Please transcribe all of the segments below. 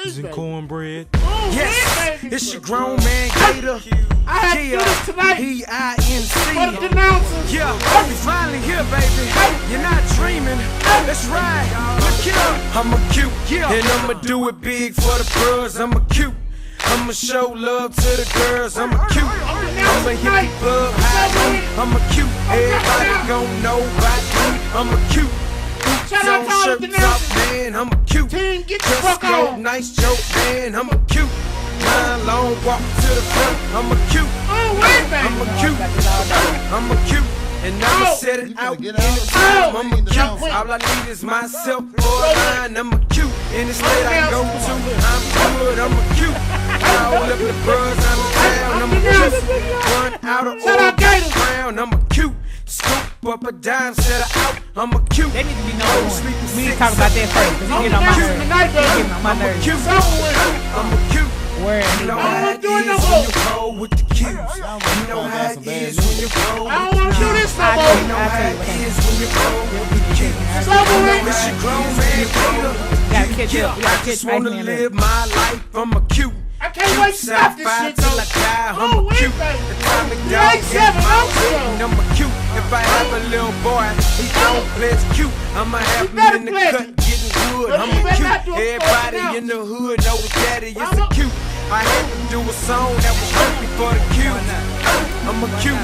Is it cornbread? Yes, it's your grown man Gator. I had to do this tonight. P-I-N-C. For the denouncers. Yeah, we finally here, baby. You're not dreaming. That's right. Look here. I'm a cute, and I'ma do it big for the bros. I'm a cute. I'ma show love to the girls. I'm a cute. I'ma hit the club high. I'm a cute. Everybody gon' know about me. I'm a cute. Shout out to all the denouncers. Man, I'm a cute. Team, get the fuck on. Nice joke, man. I'm a cute. Line long walk to the front. I'm a cute. I'm a cute. I'm a cute. And I'ma set it out in the time. I'm a cute. All I need is myself for a line. I'm a cute. In the state I go to, I'm good. I'm a cute. All up the bros, I'm down. I'm a cute. Run out of all the ground. I'm a cute. Scoop up a dime, set her out. I'm a cute. They need to be known. We need to talk about that first, because he getting on my nerves. He getting on my nerves. I'm a cute. Where? You know how it is when you roll with the cues. You know how it is when you roll with the cues. I don't want to do this no more. You know how it is when you roll with the cues. You know it's your grown man Gator. I just wanna live my life. I'm a cute. I can't wait to stop this shit though. I'm a cute. The comic dog is my way. I'm a cute. If I have a little boy, he don't play as cute. I'ma have him in the cut getting good. I'm a cute. Everybody in the hood know daddy is a cute. I had to do a song that was strictly for the cute. I'm a cute.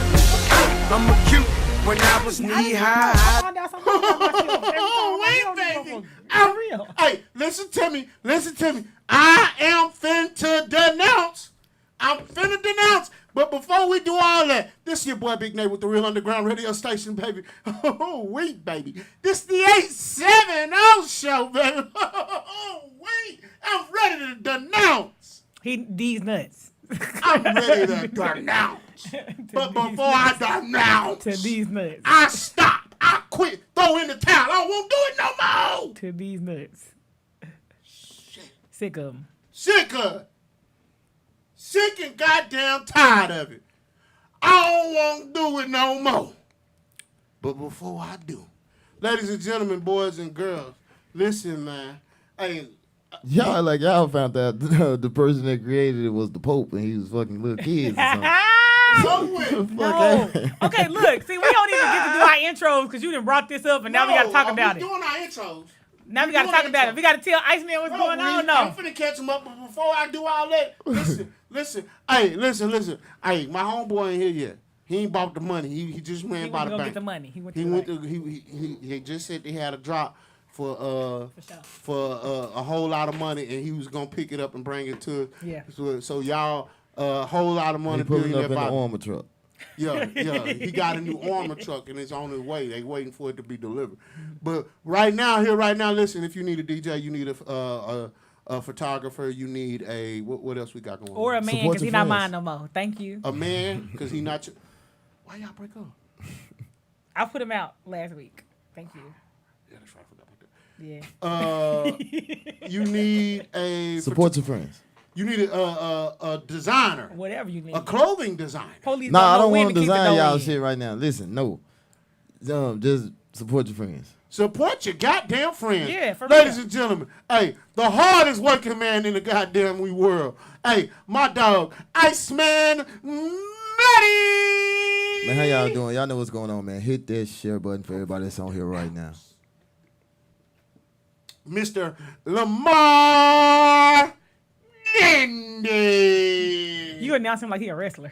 I'm a cute. When I was knee high. Oh, wait, baby. Hey, listen to me. Listen to me. I am finna denounce. I'm finna denounce. But before we do all that, this is your boy Big Nate with the Real Underground Radio Station, baby. Oh, wait, baby. This is the 870 show, baby. Oh, wait. I'm ready to denounce. These nuts. I'm ready to denounce. But before I denounce, to these nuts, I stop. I quit. Throw in the towel. I won't do it no more. To these nuts. Shit. Sick of them. Sick of it. Sick and goddamn tired of it. I don't want to do it no more. But before I do, ladies and gentlemen, boys and girls, listen, man. Hey, y'all found out the person that created it was the Pope and he was fucking little kids or something. No. Okay, look. See, we don't even get to do our intros because you done brought this up and now we got to talk about it. We're doing our intros. Now we got to talk about it. We got to tell Iceman what's going on. No, I'm finna catch him up, but before I do all that, listen. Hey, listen. Hey, my homeboy ain't here yet. He ain't bought the money. He just ran by the bank. Get the money. He just said they had a drop for a whole lot of money, and he was gonna pick it up and bring it to us. Yeah. So y'all, a whole lot of money. He pulling up in the armor truck. Yeah. He got a new armor truck and it's on its way. They waiting for it to be delivered. But right now, listen. If you need a DJ, you need a photographer. You need a what else we got going on? Or a man because he not mine no more. Thank you. A man because he not. Why y'all break up? I put him out last week. Thank you. Yeah, that's right. Yeah. You need a support your friends. You need a designer. Whatever you need. A clothing designer. Police I don't want to design y'all shit right now. Listen, no. Just support your friends. Support your goddamn friends. Yeah, for ladies real. and gentlemen. Hey, the hardest working man in the goddamn world. Hey, my dog, Iceman Matty. Man, how y'all doing? Y'all know what's going on, man. Hit that share button for everybody that's on here right now. Mr. Lamar Indy. You announce him like he a wrestler.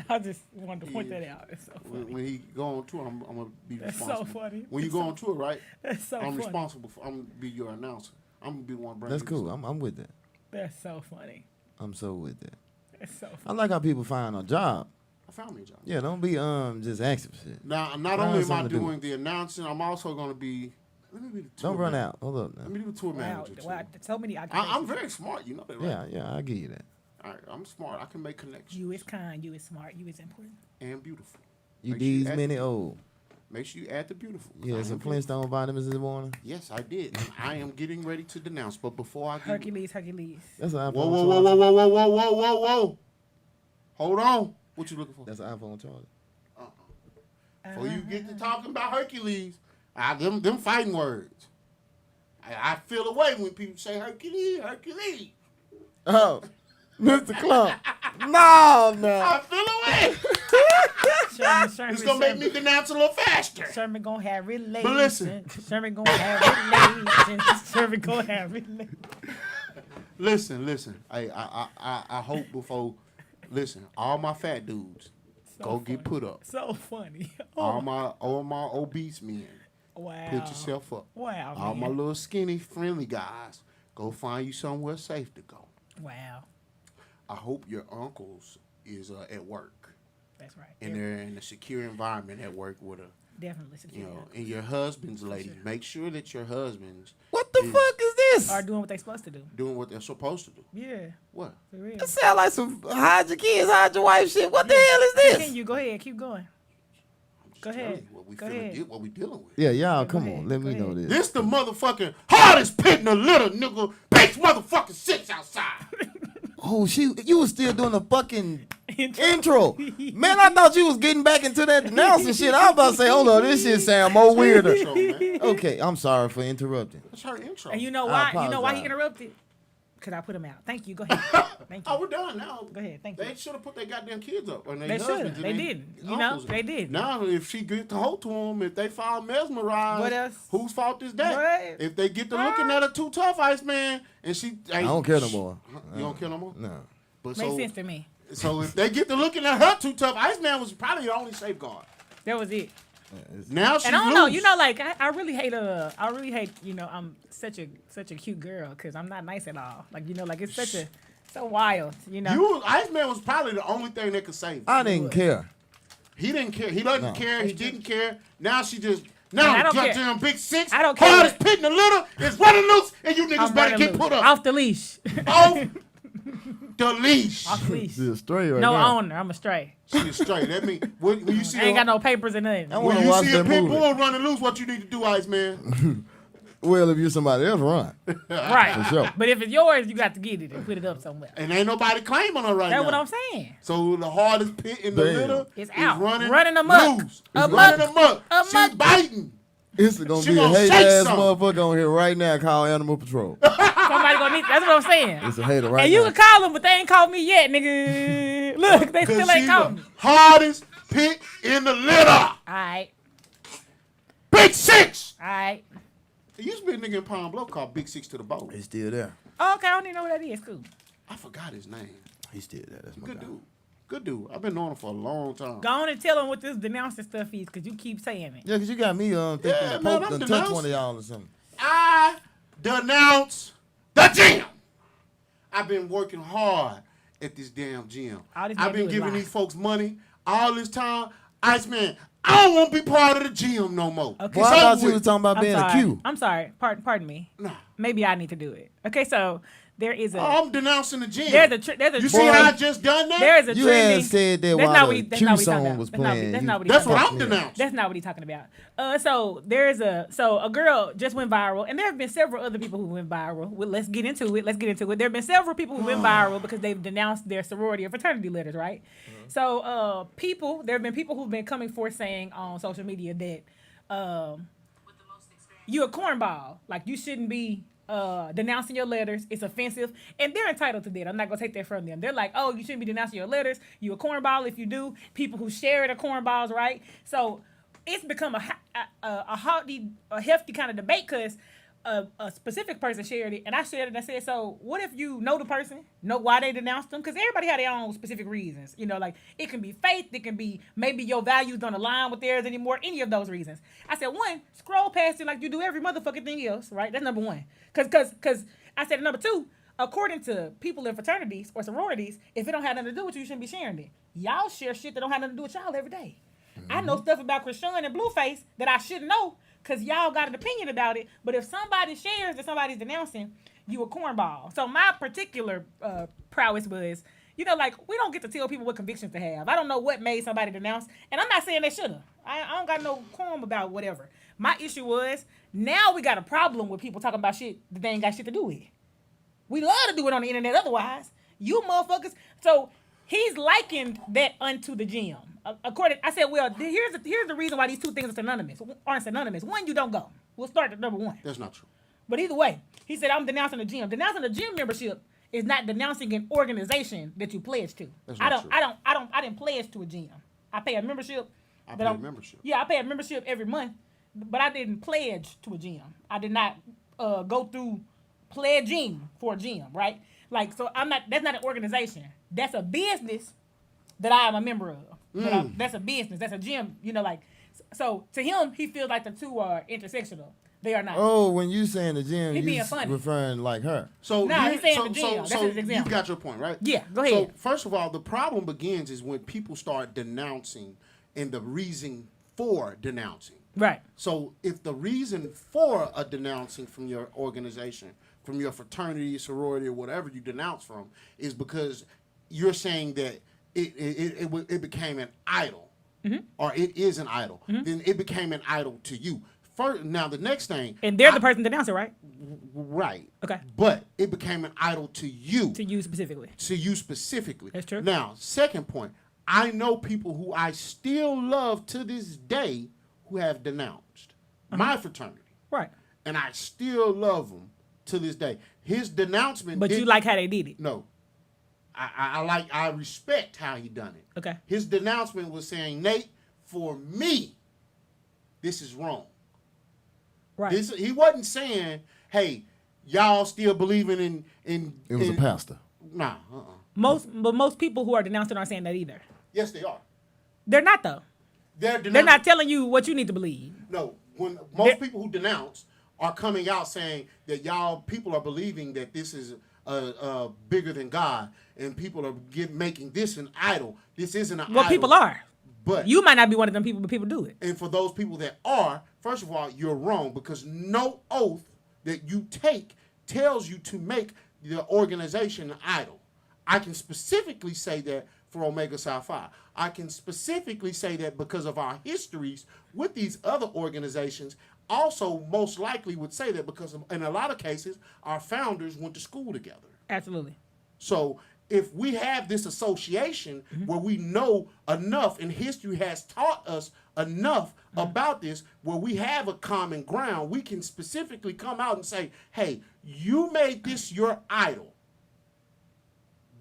I just wanted to point that out. It's so funny. When he go on tour, I'm gonna be responsible. That's so funny. When you go on tour, right? That's so funny. I'm responsible for. I'm gonna be your announcer. I'm gonna be the one bringing. That's cool. I'm with that. That's so funny. I'm so with that. That's so funny. I like how people find a job. I found me a job. Yeah, don't be just asking for shit. Now, not only am I doing the announcing, I'm also gonna be. Let me be the tour. Don't run manager. out. Hold up now. Let me be the tour manager. Wow, so many. I'm very smart. You know that, right? Yeah, I give you that. All right, I'm smart. I can make connections. You is kind. You is smart. You is important. And beautiful. You these many old. Make sure you add the beautiful. Yeah, some Flintstone vitamins in the morning. Yes, I did. And I am getting ready to denounce. But before I Hercules. That's an iPhone. Whoa. Hold on. What you looking for? That's an iPhone charger. Before you get to talking about Hercules, them fighting words. I feel away when people say Hercules, Hercules. Oh, Mr. Clump. No. I feel away. Sherman, It's gonna make me denounce a little faster. Sherman gonna have relations. But listen. Sherman gonna have relations. Sherman gonna have relations. Listen. I hope before. Listen, all my fat dudes, go get put up. So funny. All my obese men, Wow. put yourself up. Wow. All my man. little skinny friendly guys, go find you somewhere safe to go. Wow. I hope your uncles is at work That's right. and they're in a secure environment at work with a. Definitely secure. And your husbands, lady, make sure that your husbands What the fuck is this? Are doing what they supposed to do. doing what they're supposed to do. Yeah. What? For real. That sound like some hide your kids, hide your wife shit. What the hell is this? Continue. Go ahead. Keep going. Just Go telling ahead. you What we Go feeling, ahead. what we dealing with. Yeah, y'all, come ahead, on. Let go me know ahead. this. This the motherfucking hardest pit in the litter, nigga. Bitch, motherfucking SYXX outside. Oh, you was still doing the fucking intro. Man, I thought you was getting back into that announcing shit. I was about to say, hold on, this shit sound more weirder. Intro, man. Okay, I'm sorry for interrupting. That's her intro. And you know I why? You know why he apologize. interrupted? Because I put him out. Thank you. Go ahead. Thank you. Oh, we're done now. Go ahead. Thank They you. should have put their goddamn kids up. Or They their should husbands have. and They their did. You know, uncles. they did. Now, if she get to hold to them, if they fall mesmerized, What else? whose fault is that? What? If they get to looking at her too tough, Iceman, and she... I don't care no more. You don't care no more? No. But Makes sense to me. So if they get to looking at her too tough, Iceman was probably the only safeguard. That was it. Now she's And I don't know, loose. you know, like I really hate, you know, I'm such a cute girl because I'm not nice at all. Like, you know, like it's so wild, you know. Iceman was probably the only thing that could save you. I didn't care. He didn't care. He doesn't care. He didn't care. Now she just... And I Now, don't care. goddamn Big SYXX, I don't care. hardest pit in the litter is running loose, and you niggas I'm better running get loose. put up. Off the leash. Off the leash. Off the leash. She's a stray right No now. owner. I'm a stray. She's straight. That mean when you see I ain't got no papers or nothing. I when wanna you watch see a that pit movie. bull running loose, what you need to do, Iceman? Well, if you're somebody else, run. Right. For sure. But if it's yours, you got to get it and put it up somewhere. And ain't nobody claiming her right That's now. what I'm saying. So the hardest pit in the Damn. litter It's is out. running amok. loose. Amok. Running amok. She's Amok. biting. It's gonna She be a gonna hate shake ass something. motherfucker on here right now called Animal Patrol. Somebody gonna need. That's what I'm saying. It's a hater right And you now. can call them, but they ain't called me yet, nigga. Look, they Cause still ain't she's called the me. hardest pit in the litter. All right. Big SYXX. All right. There used to be a nigga in Palm Bluff called Big SYXX to the boat. He's still there. Oh, okay. I don't even know what that is. Cool. I forgot his name. He's still there. That's my Good guy. dude. Good dude. I've been knowing him for a long time. Go on and tell them what this denouncing stuff is, because you keep saying it. Yeah, because you got me thinking Yeah, the man, Pope I'm done touched denounced. one of y'all or something. I denounce the gym. I've been working hard at this damn gym. All this I've man been do is giving lie. these folks money all this time. Iceman, I don't want to be part of the gym no more. Okay. Well, I It's thought over you was with. talking about I'm being sorry. a Q. I'm sorry. Pardon me. Nah. Maybe I need to do it. Okay, so there is a I'm denouncing the gym. there's a You see trending- how I just done that? there is a You trending. had said that That's while not the what Q he talking song about. was That's not what playing. that's not what he That's talking what about. I'm denouncing. That's not what he's talking about. So a girl just went viral, and there have been several other people who went viral. Well, let's get into it. There have been several people who went viral because they've denounced their sorority or fraternity letters, right? So there have been people who've been coming forth saying on social media that you're a cornball. Like, you shouldn't be denouncing your letters. It's offensive. And they're entitled to that. I'm not going to take that from them. They're like, oh, you shouldn't be denouncing your letters. You a cornball if you do. People who share it are cornballs, right? So it's become a hefty kind of debate because a specific person shared it, and I shared it, and I said, so what if you know the person, know why they denounced them? Because everybody had their own specific reasons. You know, like, it can be faith, it can be maybe your values don't align with theirs anymore, any of those reasons. I said, one, scroll past it like you do every motherfucking thing else, right? That's number one. Because I said, number two, according to people in fraternities or sororities, if it don't have nothing to do with you, you shouldn't be sharing it. Y'all share shit that don't have nothing to do with y'all every day. I know stuff about Krishan and Blueface that I shouldn't know because y'all got an opinion about it. But if somebody shares that somebody's denouncing, you a cornball. So my particular prowess was, you know, like, we don't get to tell people what convictions to have. I don't know what made somebody denounce. And I'm not saying they should have. I don't got no qualm about whatever. My issue was, now we got a problem with people talking about shit that they ain't got shit to do with. We love to do it on the internet otherwise. You motherfuckers. So he's likened that unto the gym. I said, well, here's the reason why these two things aren't synonymous. One, you don't go. We'll start at number one. That's not true. But either way, he said I'm denouncing the gym. Denouncing the gym membership is not denouncing an organization that you pledge to. That's I not didn't pledge to a gym. I pay a membership. I pay a membership. Yeah, I pay a membership every month, but I didn't pledge to a gym. I did not go through pledging for a gym, right? Like, so that's not an organization. That's a business that I am a member of. That's a business. That's a gym, like, so to him, he feels like the two are intersectional. They are not. Oh, when you saying the gym, He you being funny. referring like her. So he's saying the gym. That's his example. You got your point, right? Yeah, go ahead. So first of all, the problem begins is when people start denouncing and the reason for denouncing. Right. So if the reason for a denouncing from your organization, from your fraternity, sorority, or whatever you denounce from, is because you're saying that it became an idol, or it is an idol, then it became an idol to you. First, now the next thing, and they're the person denouncing, right? Right. Okay. But it became an idol to you. To you specifically. To you specifically. That's true. Now, second point, I know people who I still love to this day who have denounced my fraternity. Right. And I still love them to this day. His denouncement. But you like how they did it. No. I respect how he done it. Okay. His denouncement was saying, Nate, for me, this is wrong. Right. He wasn't saying, hey, y'all still believing in It was a pastor. Nah. Most people who are denouncing aren't saying that either. Yes, they are. They're not though. They're not telling you what you need to believe. No, when most people who denounce are coming out saying that y'all people are believing that this is bigger than God, and people are making this an idol. This isn't an idol. Well, people are. But you might not be one of them people, but people do it. And for those people that are, first of all, you're wrong because no oath that you take tells you to make the organization an idol. I can specifically say that for Omega Psi Phi. I can specifically say that because of our histories with these other organizations, also most likely would say that because in a lot of cases, our founders went to school together. Absolutely. So if we have this association where we know enough and history has taught us enough about this, where we have a common ground, we can specifically come out and say, hey, you made this your idol.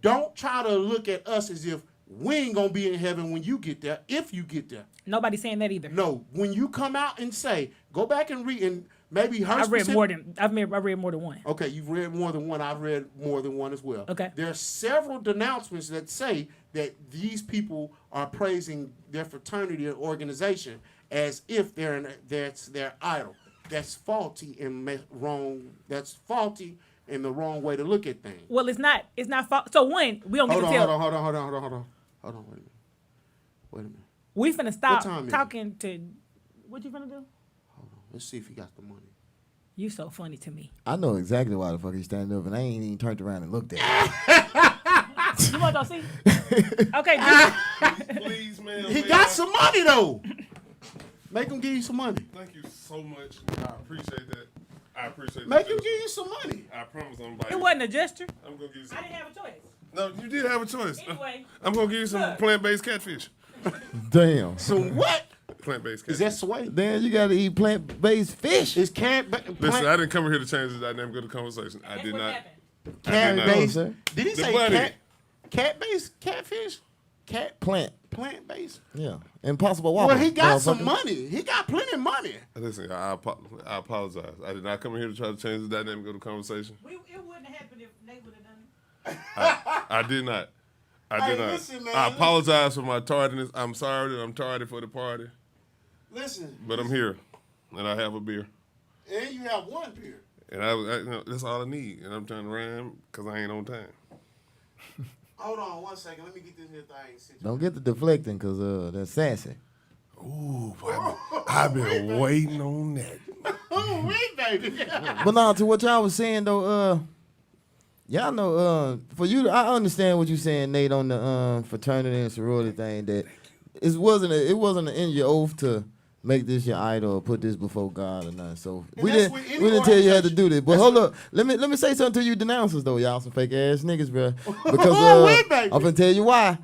Don't try to look at us as if we ain't going to be in heaven when you get there, if you get there. Nobody's saying that either. No, when you come out and say, go back and read, and maybe her I've read more than one. Okay, you've read more than one. I've read more than one as well. Okay. There are several denouncements that say that these people are praising their fraternity or organization as if that's their idol. That's faulty and wrong. That's faulty and the wrong way to look at things. Well, it's not fault. So one, we don't get to tell. Hold on, wait a minute. We finna stop talking to. What you finna do? Hold on. Let's see if he got the money. You so funny to me. I know exactly why the fuck he's standing up, and I ain't even turned around and looked at him. You want to see? Okay, please, man. He got some money though. Make him give you some money. Thank you so much. I appreciate that. Make him give you some money. I promise I'm biting. It wasn't a gesture. I'm gonna give you some. I didn't have a choice. No, you did have a choice. Anyway, I'm gonna give you some plant-based catfish. Damn. So what? Plant-based catfish. Is that sway? Then you gotta eat plant-based fish. It's Listen, I didn't come here to change the dynamic of the conversation. I did not. Cat-based. Did he say cat-based catfish? Plant-based? Yeah. Impossible Whopper. Well, he got some money. He got plenty of money. Listen, I apologize. I did not come here to try to change the dynamic of the conversation. It wouldn't have happened if Nate would have done it. I did not. Listen, man, I apologize for my tardiness. I'm sorry that I'm tardy for the party. Listen. But I'm here, and I have a beer. And you have one beer. And that's all I need. And I'm trying to rhyme because I ain't on time. Hold on 1 second. Let me get this here thing situated. Don't get the deflecting, because that's sassy. Ooh, boy, I've been waiting on that. Oh, wait, baby. But now, to what y'all was saying, though, y'all know, for you, I understand what you're saying, Nate, on the fraternity and sorority thing, that it wasn't in your oath to make this your idol or put this before God or nothing. So we didn't tell you how to do this. But hold up, let me say something to you denouncers though, y'all some fake ass niggas, bro. Because I'm gonna tell you why.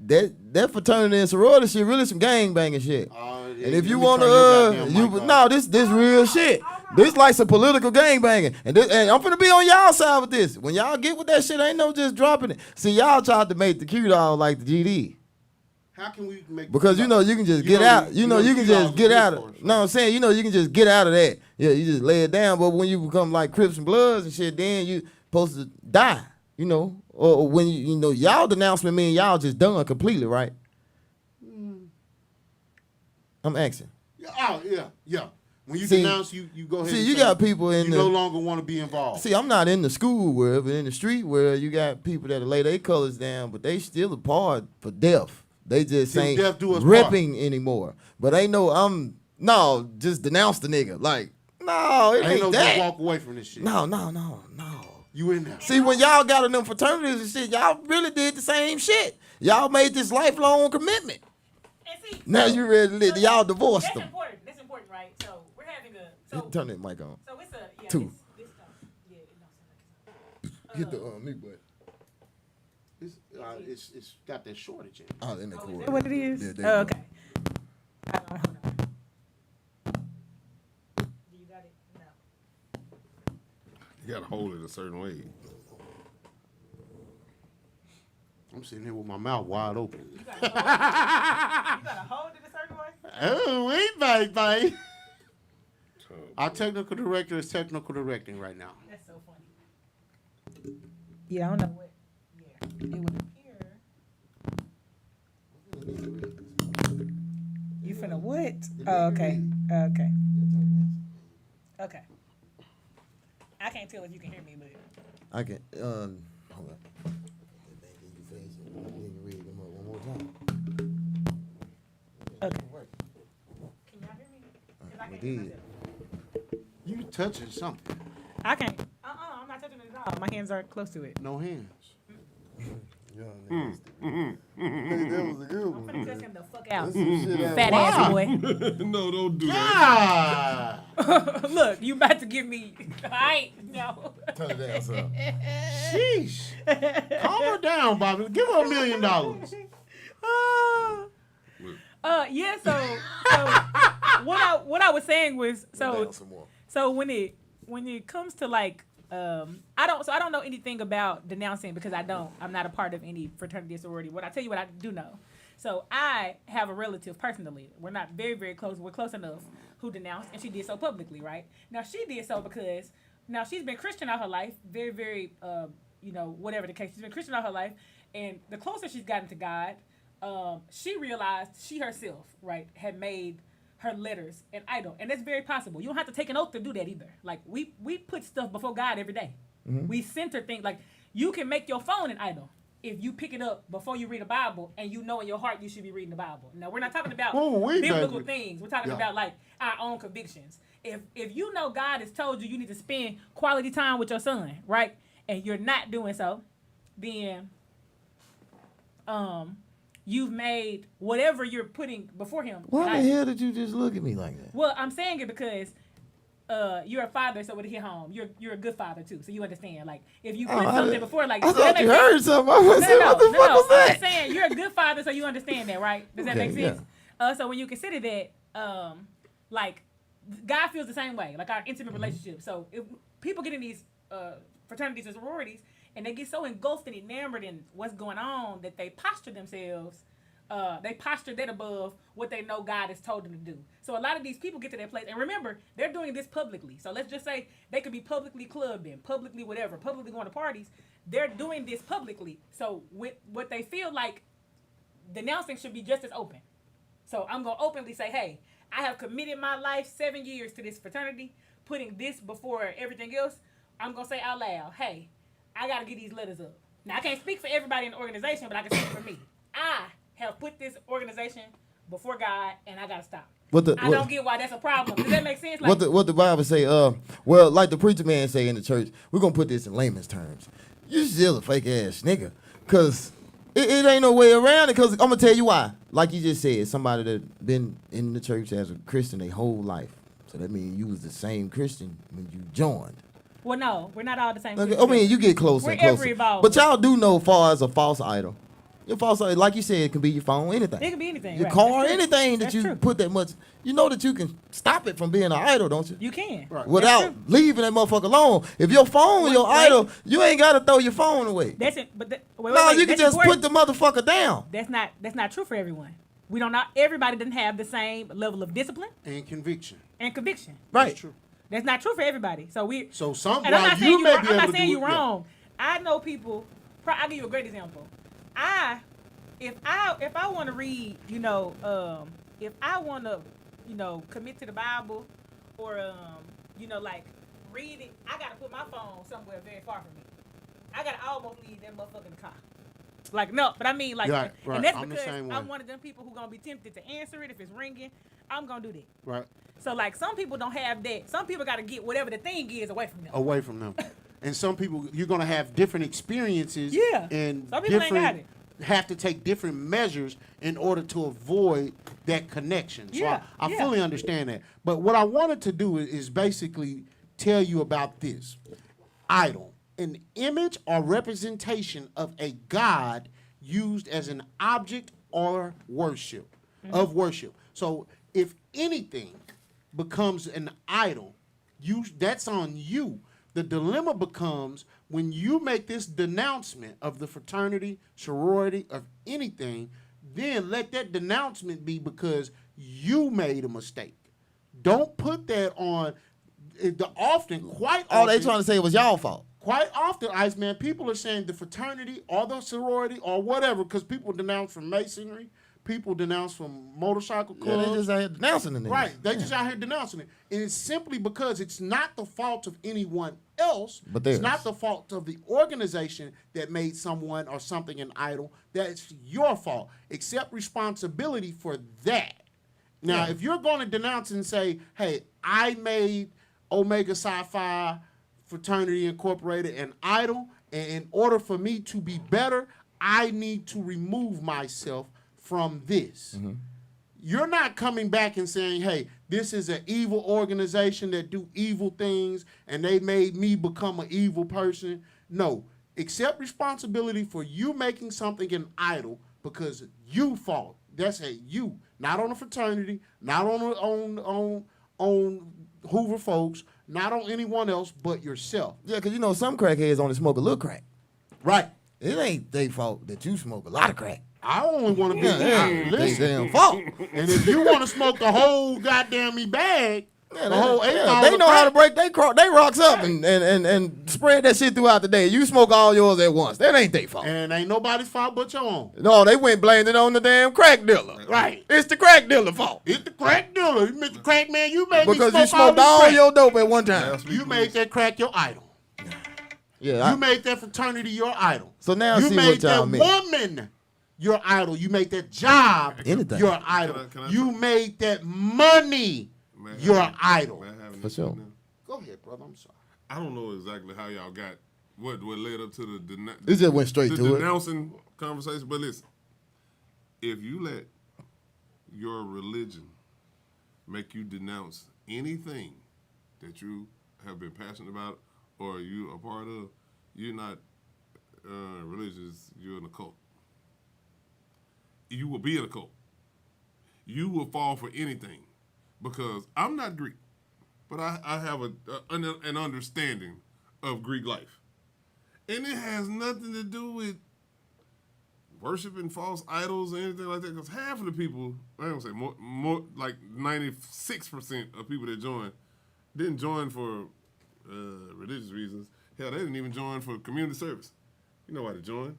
That fraternity and sorority shit really some gang banging shit. And if you wanna this real shit. This like some political gangbanging. And I'm finna be on y'all side with this. When y'all get with that shit, ain't no just dropping it. See, y'all tried to make the Q-Dog like the GD. How can we make? Because you know you can just get out. You know you can just get out of. No, I'm saying you know you can just get out of that. Yeah, you just lay it down. But when you become like Crips and Bloods and shit, then you supposed to die. You know, or when you know y'all denouncement mean y'all just done completely, right? I'm asking. Oh yeah. When you denounce, you go ahead. See, and you say got people in you the. no longer want to be involved. See, I'm not in the school world, but in the street world, you got people that lay their colors down, but they still a part for death. They just ain't repping anymore. But ain't no, just denounce the nigga. Like, no, it ain't no that. Just walk away from this shit. No. You in there. See, when y'all got in them fraternities and shit, y'all really did the same shit. Y'all made this lifelong commitment. And see, Now you ready to y'all divorced them. That's important, right? So we're having a Turn that mic on. So it's a Two. This stuff. Yeah, it don't sound like Hit the mute button. It's got that shortage in it. Oh, in the Is cord. that what it is? Yeah, there you go. Okay. Hold on. Do you got it? No. You gotta hold it a certain way. I'm sitting here with my mouth wide open. You gotta hold it a certain way? Oh, wait, baby. Our technical director is technical directing right now. That's so funny. Yeah, I don't know what. Yeah, it would appear. You finna what? Oh, okay. Okay. Okay. I can't tell if you can hear me, but. I can, hold on. Can you face it? Can you read them up one more time? Okay. Can y'all hear me? 'Cause I can't hear myself. You touching something. I can't. I'm not touching it at all. My hands are close to it. No hands. That was a good I'm one. finna cuss him the fuck out. Shit Fat ass boy. No, don't do that. Ah! Look, you about to give me. I ain't. No. Turn it down, son. Sheesh. Calm her down, Bobby. Give her $1 million. Yeah. So what I was saying was so when it comes to like I don't know anything about denouncing because I'm not a part of any fraternity or sorority. What I tell you what I do know. So I have a relative personally. We're not very, very close. We're close enough who denounced, and she did so publicly, right? Now she did so because now she's been Christian all her life, very, very whatever the case. She's been Christian all her life, and the closer she's gotten to God, she realized she herself, right, had made her letters an idol. And that's very possible. You don't have to take an oath to do that either. Like, we put stuff before God every day. Mm-hmm. We center things. Like, you can make your phone an idol if you pick it up before you read a Bible and you know in your heart you should be reading the Bible. Now, we're not talking about biblical things. We're talking about, like, our own convictions. If you know God has told you need to spend quality time with your son, right, and you're not doing so, then you've made whatever you're putting before him. Why the hell did you just look at me like that? Well, I'm saying it because you're a father, so when it hit home, you're a good father too, so you understand. Like if you put something before, like I thought you heard something. I was saying, what the fuck was that? I'm saying you're a good father, so you understand that, right? Does that make sense? Yeah. So when you consider that, like God feels the same way, like our intimate relationship. So if people get in these fraternities and sororities, and they get so engulfed and enamored in what's going on that they posture themselves, they posture that above what they know God has told them to do. So a lot of these people get to that place. And remember, they're doing this publicly. So let's just say they could be publicly clubbing, publicly whatever, publicly going to parties. They're doing this publicly. So with what they feel like denouncing should be just as open. So I'm going to openly say, hey, I have committed my life 7 years to this fraternity, putting this before everything else. I'm going to say out loud, hey, I got to get these letters up. Now, I can't speak for everybody in the organization, but I can speak for me. I have put this organization before God, and I got to stop. I don't get why that's a problem. Does that make sense? Like, what the Bible say? Well, like the preacher man say in the church, we're going to put this in layman's terms. You still a fake-ass nigga. Because it ain't no way around it, because I'm going to tell you why. Like you just said, somebody that been in the church as a Christian their whole life. So that means you was the same Christian when you joined. Well, no, we're not all the same. Okay, I mean, you get closer and closer. Every but y'all do know far as a false idol. Your false idol, like you said, it can be your phone, anything. It can be anything. Your right. car, That's true. anything that That's you true. put that much. You know that you can stop it from being an idol, don't you? You can. Right. Without leaving that motherfucker alone. If your phone your idol, you ain't got to throw your phone away. That's it. But wait, No, wait, you can that's just important. put the motherfucker down. That's not true for everyone. We don't not everybody doesn't have the same level of discipline And conviction. and conviction. Right. That's true. That's not true for everybody. So some and I'm while not saying you may wrong, be I'm able not to saying do you it, yeah. wrong. I know people. I'll give you a great example. If I want to read, if I want to, commit to the Bible, or like read it, I gotta put my phone somewhere very far from me. I gotta almost leave that motherfucker in the car. Like no, but I mean like, Right, and that's I'm the because same way. I'm one of them people who gonna be tempted to answer it if it's ringing. I'm gonna do that. Right. So like some people don't have that. Some people gotta get whatever the thing is away from them. Away from them. And some people, you're going to have different experiences. Yeah. And Some people ain't got different, have to take different measures in order to avoid that connection. So Yeah, I yeah. fully understand that. But what I wanted to do is basically tell you about this. Idol, an image or representation of a god used as an object or worship, of worship. So if anything becomes an idol, that's on you. The dilemma becomes when you make this denouncement of the fraternity, sorority, of anything, then let that denouncement be because you made a mistake. Don't put that on. Quite often. All they trying to say was y'all fault. Quite often, Iceman, people are saying the fraternity or the sorority or whatever, because people denounce from masonry, people denounce from motorcycle Yeah, clubs. they just out here denouncing the niggas. Right, they just out here denouncing it. And it's simply because it's not the fault of anyone else. But it's theirs. not the fault of the organization that made someone or something an idol. That's your fault. Accept responsibility for that. Now, if you're going to denounce and say, hey, I made Omega Psi Phi Fraternity Incorporated an idol, and in order for me to be better, I need to remove myself from this. You're not coming back and saying, hey, this is an evil organization that do evil things and they made me become an evil person. No, accept responsibility for you making something an idol because you fault. That's a you, not on the fraternity, not on Hoover folks, not on anyone else but yourself. Yeah, because some crackheads only smoke a little crack. Right. It ain't they fault that you smoke a lot of crack. I only want to be They listen. damn fault. And if you want to smoke the whole goddamn me bag, the whole 8 Yeah, ounce they of know how to crack, break they rocks up and spread that shit throughout the day. You smoke all yours at once. That ain't their fault. and ain't nobody's fault but your own. No, they went blamed it on the damn crack dealer. Right. It's the crack dealer fault. It's the crack dealer. You Mr. Crack Man, you made Because me you smoke smoked all all this crack. your dope at one time. You made that crack your idol. Yeah. You made that fraternity your idol. So now you see made what y'all that mean. woman your idol. You made that job Anything. your idol. Can I- You made that money your idol. May I have an For sure. opinion now? Go ahead, brother. I'm sorry. I don't know exactly how y'all got what led up to the It just went straight the to it. denouncing conversation. But listen, if you let your religion make you denounce anything that you have been passionate about or you a part of, you're not religious. You're in a cult. You will be in a cult. You will fall for anything because I'm not Greek, but I have an understanding of Greek life. And it has nothing to do with worshiping false idols or anything like that. Because half of the people, I don't say more like 96% of people that join didn't join for religious reasons. Hell, they didn't even join for community service. You know why they joined?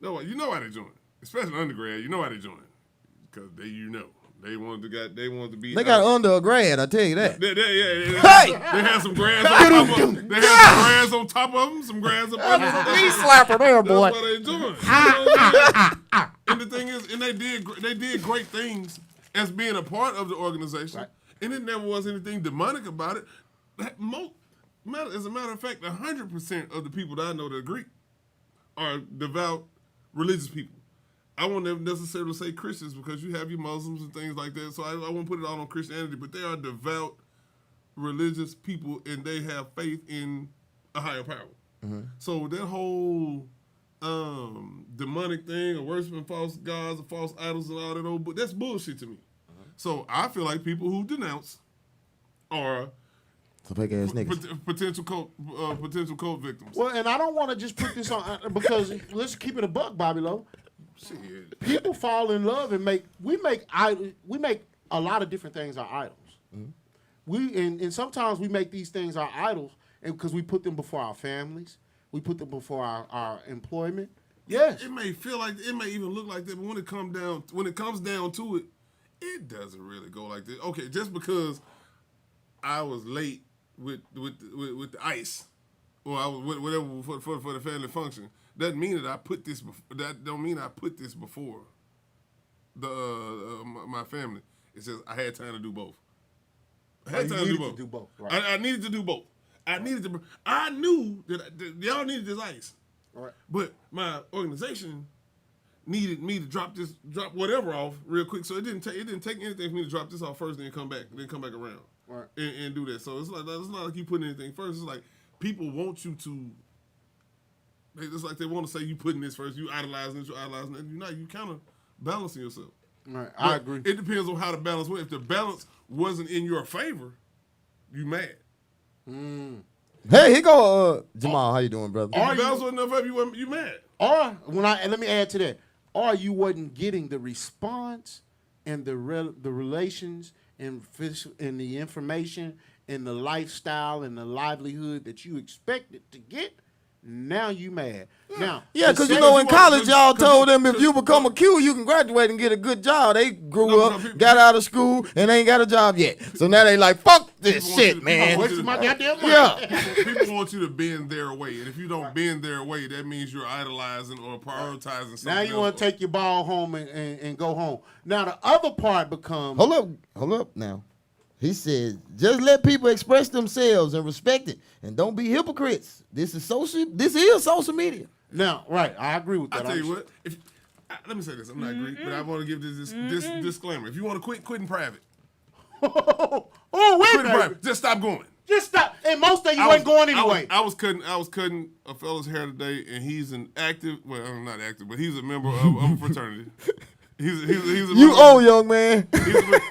No, you know why they joined. Especially undergrad, you know why they joined. Because they wanted to be. They got under a grad, I tell you that. They had some grads on top of them. They had some grads on top of them, some grads up under them. Knee slapper there, That's boy. why they joined. And the thing is, and they did great things as being a part of the organization. Right. And it never was anything demonic about it. As a matter of fact, 100% of the people that I know that are Greek are devout religious people. I won't necessarily say Christians because you have your Muslims and things like that, so I won't put it all on Christianity, but they are devout religious people and they have faith in a higher power. So that whole demonic thing or worshiping false gods or false idols and all that old, but that's bullshit to me. So I feel like people who denounce are Some fake ass niggas. potential cult victims. Well, and I don't want to just put this on because let's keep it a buck, Bobby Lowe. Shit. People fall in love and make a lot of different things our idols. And sometimes we make these things our idols and because we put them before our families, we put them before our employment. Yes, It may feel like it may even look like that, but when it comes down to it, it doesn't really go like this. Okay, just because I was late with the ice, or I was whatever for the family function, doesn't mean that I put this. That don't mean I put this before the my family. It's just I had time to do both. I had time to do both. Right. I needed to do both. I knew that y'all needed this ice. Right. But my organization needed me to drop whatever off real quick. So it didn't take anything for me to drop this off first, then come back around, Right. and do that. So it's not like you putting anything first. It's like people want you to. It's like they want to say you putting this first. You idolizing this. You idolizing that. You're not. You kind of balancing yourself. Right. But I agree. It depends on how the balance went. If the balance wasn't in your favor, you mad. Hey, here go Jamal. How you doing, brother? If the balance wasn't in your favor, you mad. Or let me add to that. Or you wasn't getting the response and the relations and the information and the lifestyle and the livelihood that you expected to get. Now you mad. Now, Yeah, because in want- college, y'all 'cause told you- them if you become a Q, you can graduate and get a good job. They grew up, got out of school, and ain't got a job yet. So now they like, fuck this People want you shit, to- man. wasting my goddamn money. Yeah. People want you to bend their way, and if you don't bend their way, that means you're idolizing or prioritizing something. Now you want to take your ball home and go home. Now the other part becomes Hold up now. He said, just let people express themselves and respect it, and don't be hypocrites. This is social media. now right. I agree with I that. tell you what. Let me say this. I'm not Greek, but I want to give this disclaimer. If you want to quit in private. Oh, wait Quit a in minute. private. Just stop going. Just stop. And most of you ain't going anyway. I was cutting a fella's hair today, and he's an active. Well, I'm not active, but he's a member of a fraternity. He's a You member- old young man.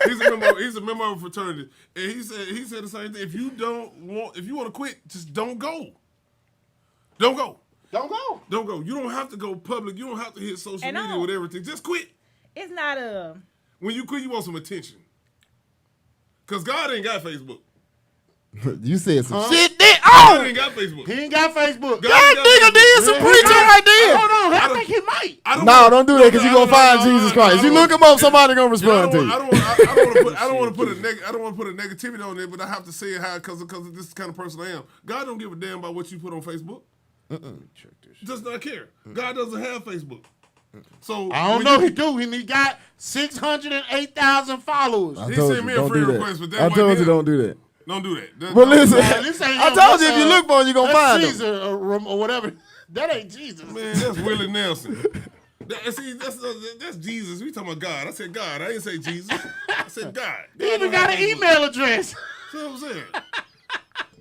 He's a member of a fraternity, and he said the same thing. If you want to quit, just don't go. Don't go. Don't go. Don't go. You don't have to go public. You don't have to hit social And media with everything. Just quit. It's not a. When you quit, you want some attention. Cause God ain't got Facebook. You said some Huh? shit there. God Oh, ain't got Facebook. He ain't got Facebook. God that ain't got nigga Facebook. did some preaching right there. Hold on. I think he might. No, don't do that because you're going to find Jesus Christ. You look him up, somebody going to respond to you. I don't want to put a negativity on it, but I have to say it how because this is the kind of person I am. God don't give a damn about what you put on Facebook. Does not care. God doesn't have Facebook. So I don't know. He do. He got 608,000 followers. He sent me a friend request, but that I told wasn't you him. don't do that. Don't do that. But listen, Man, this ain't I him. told you That's, if you look for him, you're going to that's find him. Caesar or whatever. That ain't Jesus. Man, that's Willie Nelson. That's Jesus. We talking about God. I said God. I didn't say Jesus. I said God. He even got an email address. See what I'm saying?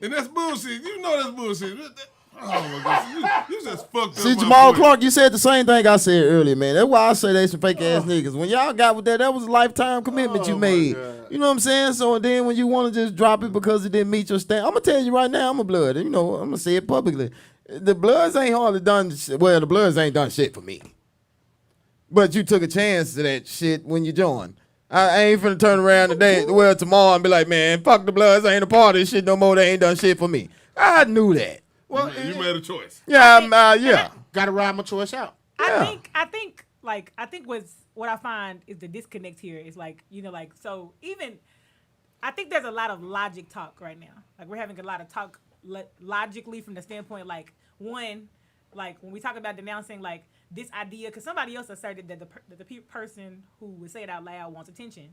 And that's bullshit. You know that's bullshit. Oh my God. You just fucked up. See, my Jamal point. Clark, you said the same thing I said earlier, man. That's why I say they some fake ass niggas. When y'all got with that was a lifetime commitment you made. You know what I'm saying? So then when you want to just drop it because it didn't meet your stand, I'm going to tell you right now, I'm a blood. You know, I'm going to say it publicly. The Bloods ain't hardly done shit. Well, the Bloods ain't done shit for me. But you took a chance to that shit when you joined. I ain't finna turn around today, well, tomorrow and be like, man, fuck the Bloods. I ain't a part of this shit no more. They ain't done shit for me. I knew that. Well, You made a choice. Yeah, yeah. got to ride my choice out. I think what I find is the disconnect here is like, so even I think there's a lot of logic talk right now. Like we're having a lot of talk logically from the standpoint like one, like when we talk about denouncing like this idea, because somebody else asserted that the person who would say it out loud wants attention,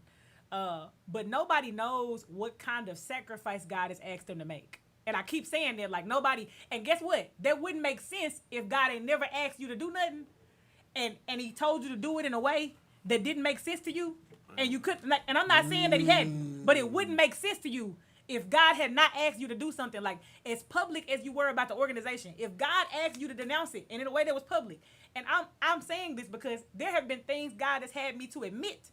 but nobody knows what kind of sacrifice God has asked them to make. And I keep saying that, like, nobody, and guess what? That wouldn't make sense if God had never asked you to do nothing, and he told you to do it in a way that didn't make sense to you, and you couldn't, and I'm not saying that he hadn't, but it wouldn't make sense to you If God had not asked you to do something, like as public as you were about the organization, if God asked you to denounce it and in a way that was public, and I'm saying this because there have been things God has had me to admit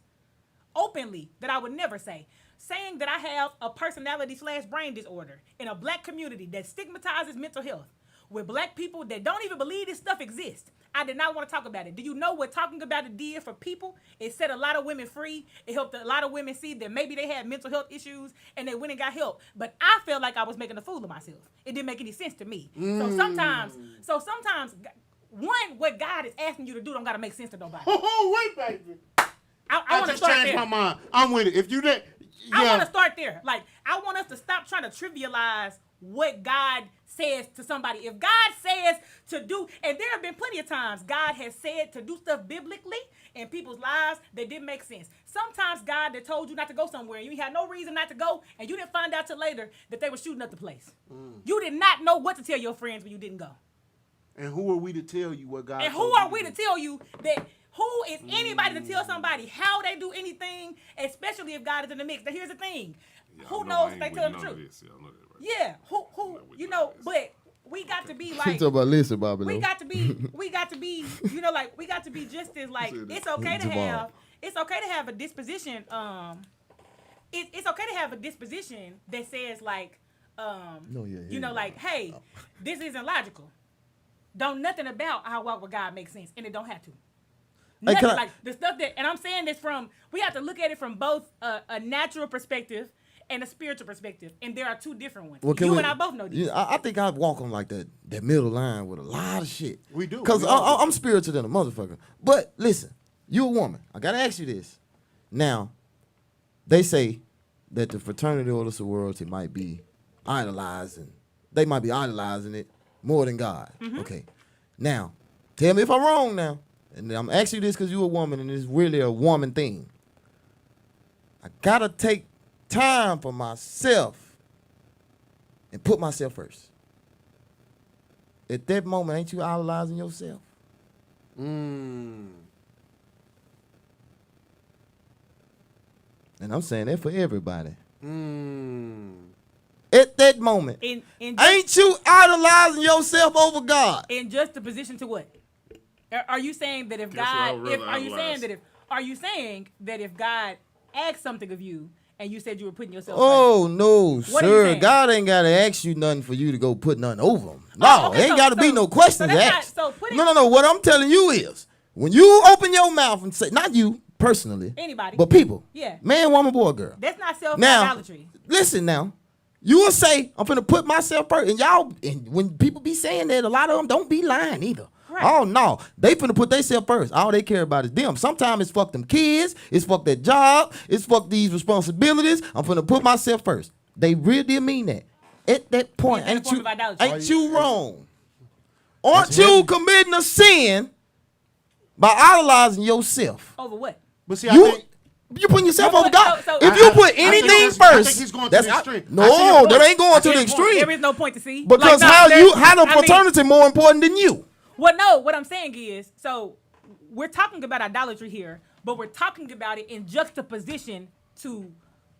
openly that I would never say. Saying that I have a personality/brain disorder in a black community that stigmatizes mental health with black people that don't even believe this stuff exists. I did not want to talk about it. Do you know what talking about it did for people? It set a lot of women free. It helped a lot of women see that maybe they had mental health issues and they went and got help. But I felt like I was making a fool of myself. It didn't make any sense to me. So sometimes, what God is asking you to do don't got to make sense to nobody. Oh, wait, baby. I want to start changed there. my mind. I'm with it. If you did, I want to start there. Like, I want us to stop trying to trivialize what God says to somebody. If God says to do, and there have been plenty of times God has said to do stuff biblically in people's lives that didn't make sense. Sometimes God that told you not to go somewhere, and you had no reason not to go, and you didn't find out till later that they were shooting up the place. You did not know what to tell your friends when you didn't go. And who are we to tell you what God? And who are we to tell you that? Who is anybody to tell somebody how they do anything, especially if God is in the mix? Now, here's the thing. Who knows if they tell the truth? Yeah, who, you know, but we got to be like, Talk about listen, Bobby. we got to be, you know, like, we got to be just as, like, it's okay to have a disposition, it's okay to have a disposition that says, like, you know, like, hey, this isn't logical. Don't nothing about how I walk with God makes sense, and it don't have to. Nothing, like the stuff that, and I'm saying this from, we have to look at it from both a natural perspective and a spiritual perspective, and there are two different ones. Well, you and I both know this. Yeah, I think I walk on like that middle line with a lot of shit. We do. Because I'm spiritual than a motherfucker. But listen, you a woman. I got to ask you this. Now, they say that the fraternity or the sorority might be idolizing. They might be idolizing it more than God. Mm-hmm. Okay. Now, tell me if I'm wrong now. And I'm asking you this because you're a woman and it's really a woman thing. I got to take time for myself and put myself first. At that moment, ain't you idolizing yourself? And I'm saying that for everybody. At that moment, ain't you idolizing yourself over God? In just the position to what? Are you saying that if God, are you saying that if God asked something of you and you said you were putting yourself Oh, first? no, What sir. God ain't got to ask you nothing for you to go put nothing over him. No, Oh, okay, ain't got to be no questions asked. Not, No. What I'm telling you is, when you open your mouth and say, not you personally, anybody, but people, yeah, man, woman, boy, girl. That's not self-idolatry. Listen now. You will say, I'm finna put myself first. And y'all, and when people be saying that, a lot of them don't be lying either. Right. Oh, no. They finna put themselves first. All they care about is them. Sometimes it's fuck them kids. It's fuck that job. It's fuck these responsibilities. I'm finna put myself first. They really mean that. At that point, ain't you wrong? Aren't you committing a sin by idolizing yourself? Over what? But see, I think you putting yourself over God. So if you put anything first, I think he's going to the extreme. No, that ain't going to the extreme. There is no point to see. Because how the fraternity more important than you? Well, no, what I'm saying is, so we're talking about idolatry here, but we're talking about it in juxtaposition to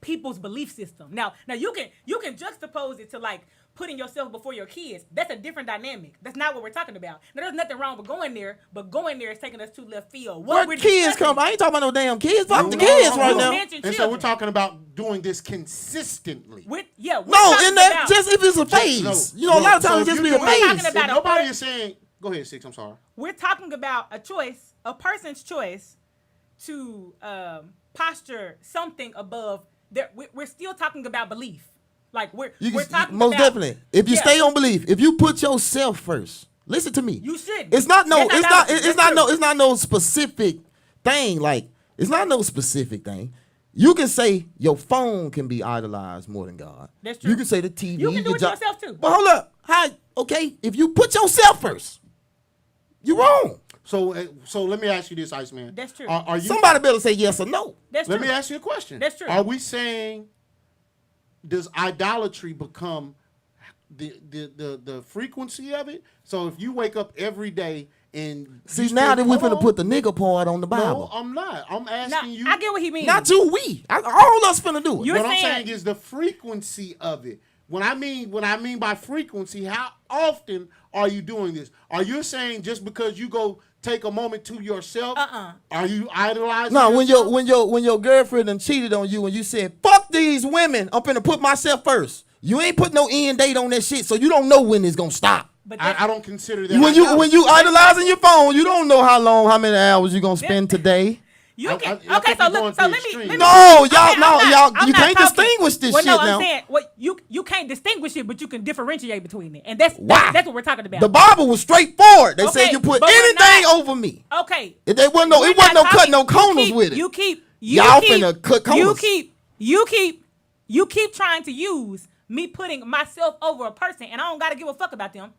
people's belief system. Now you can juxtapose it to like putting yourself before your kids. That's a different dynamic. That's not what we're talking about. Now, there's nothing wrong with going there, but going there is taking us to left field. Where kids come? I ain't talking about no damn kids. Fuck the kids right now. And so we're talking about doing this consistently. Just if it's a phase. A lot of times it just be a phase. Nobody is saying. Go ahead, SYXX. I'm sorry. We're talking about a choice, a person's choice to posture something above. We're still talking about belief. Like we're talking most about, definitely. If you stay on belief, if you put yourself first, listen to me. You should. It's not no specific thing. Like it's not no specific thing. You can say your phone can be idolized more than God. That's true. You can say the TV. You can do it yourself too. But hold up. Okay, if you put yourself first, you're wrong. So let me ask you this, Iceman. That's true. Are you, somebody better say yes or no. That's true. Let me ask you a question. That's true. Are we saying, does idolatry become the frequency of it. So if you wake up every day and See, now that we're finna put the nigga part on the No, Bible. I'm not. I'm Now, asking you. I get what he means. Not you, we. All us finna do it. You're What I'm saying- saying is the frequency of it. When I mean by frequency, how often are you doing this? Are you saying just because you go take a moment to yourself? Are you idolizing? No, yourself? when your girlfriend done cheated on you and you said, fuck these women, I'm finna put myself first. You ain't put no end date on that shit, so you don't know when it's gonna stop. But I don't consider that. When you idolizing your phone, you don't know how many hours you gonna spend today. You I can, think okay, you're so going let to me. extreme. Let me No, y'all, I'm you not can't talking. distinguish this well, shit no, now. I'm saying, you can't distinguish it, but you can differentiate between it, and that's Why? that's what we're talking about. The Bible was straightforward. They said Okay, you put but we're anything not- over me. Okay, It wasn't no we're cut not talking- no corners with it. You keep finna cut corners. You keep trying to use me putting myself over a person, and I don't gotta give a fuck about them.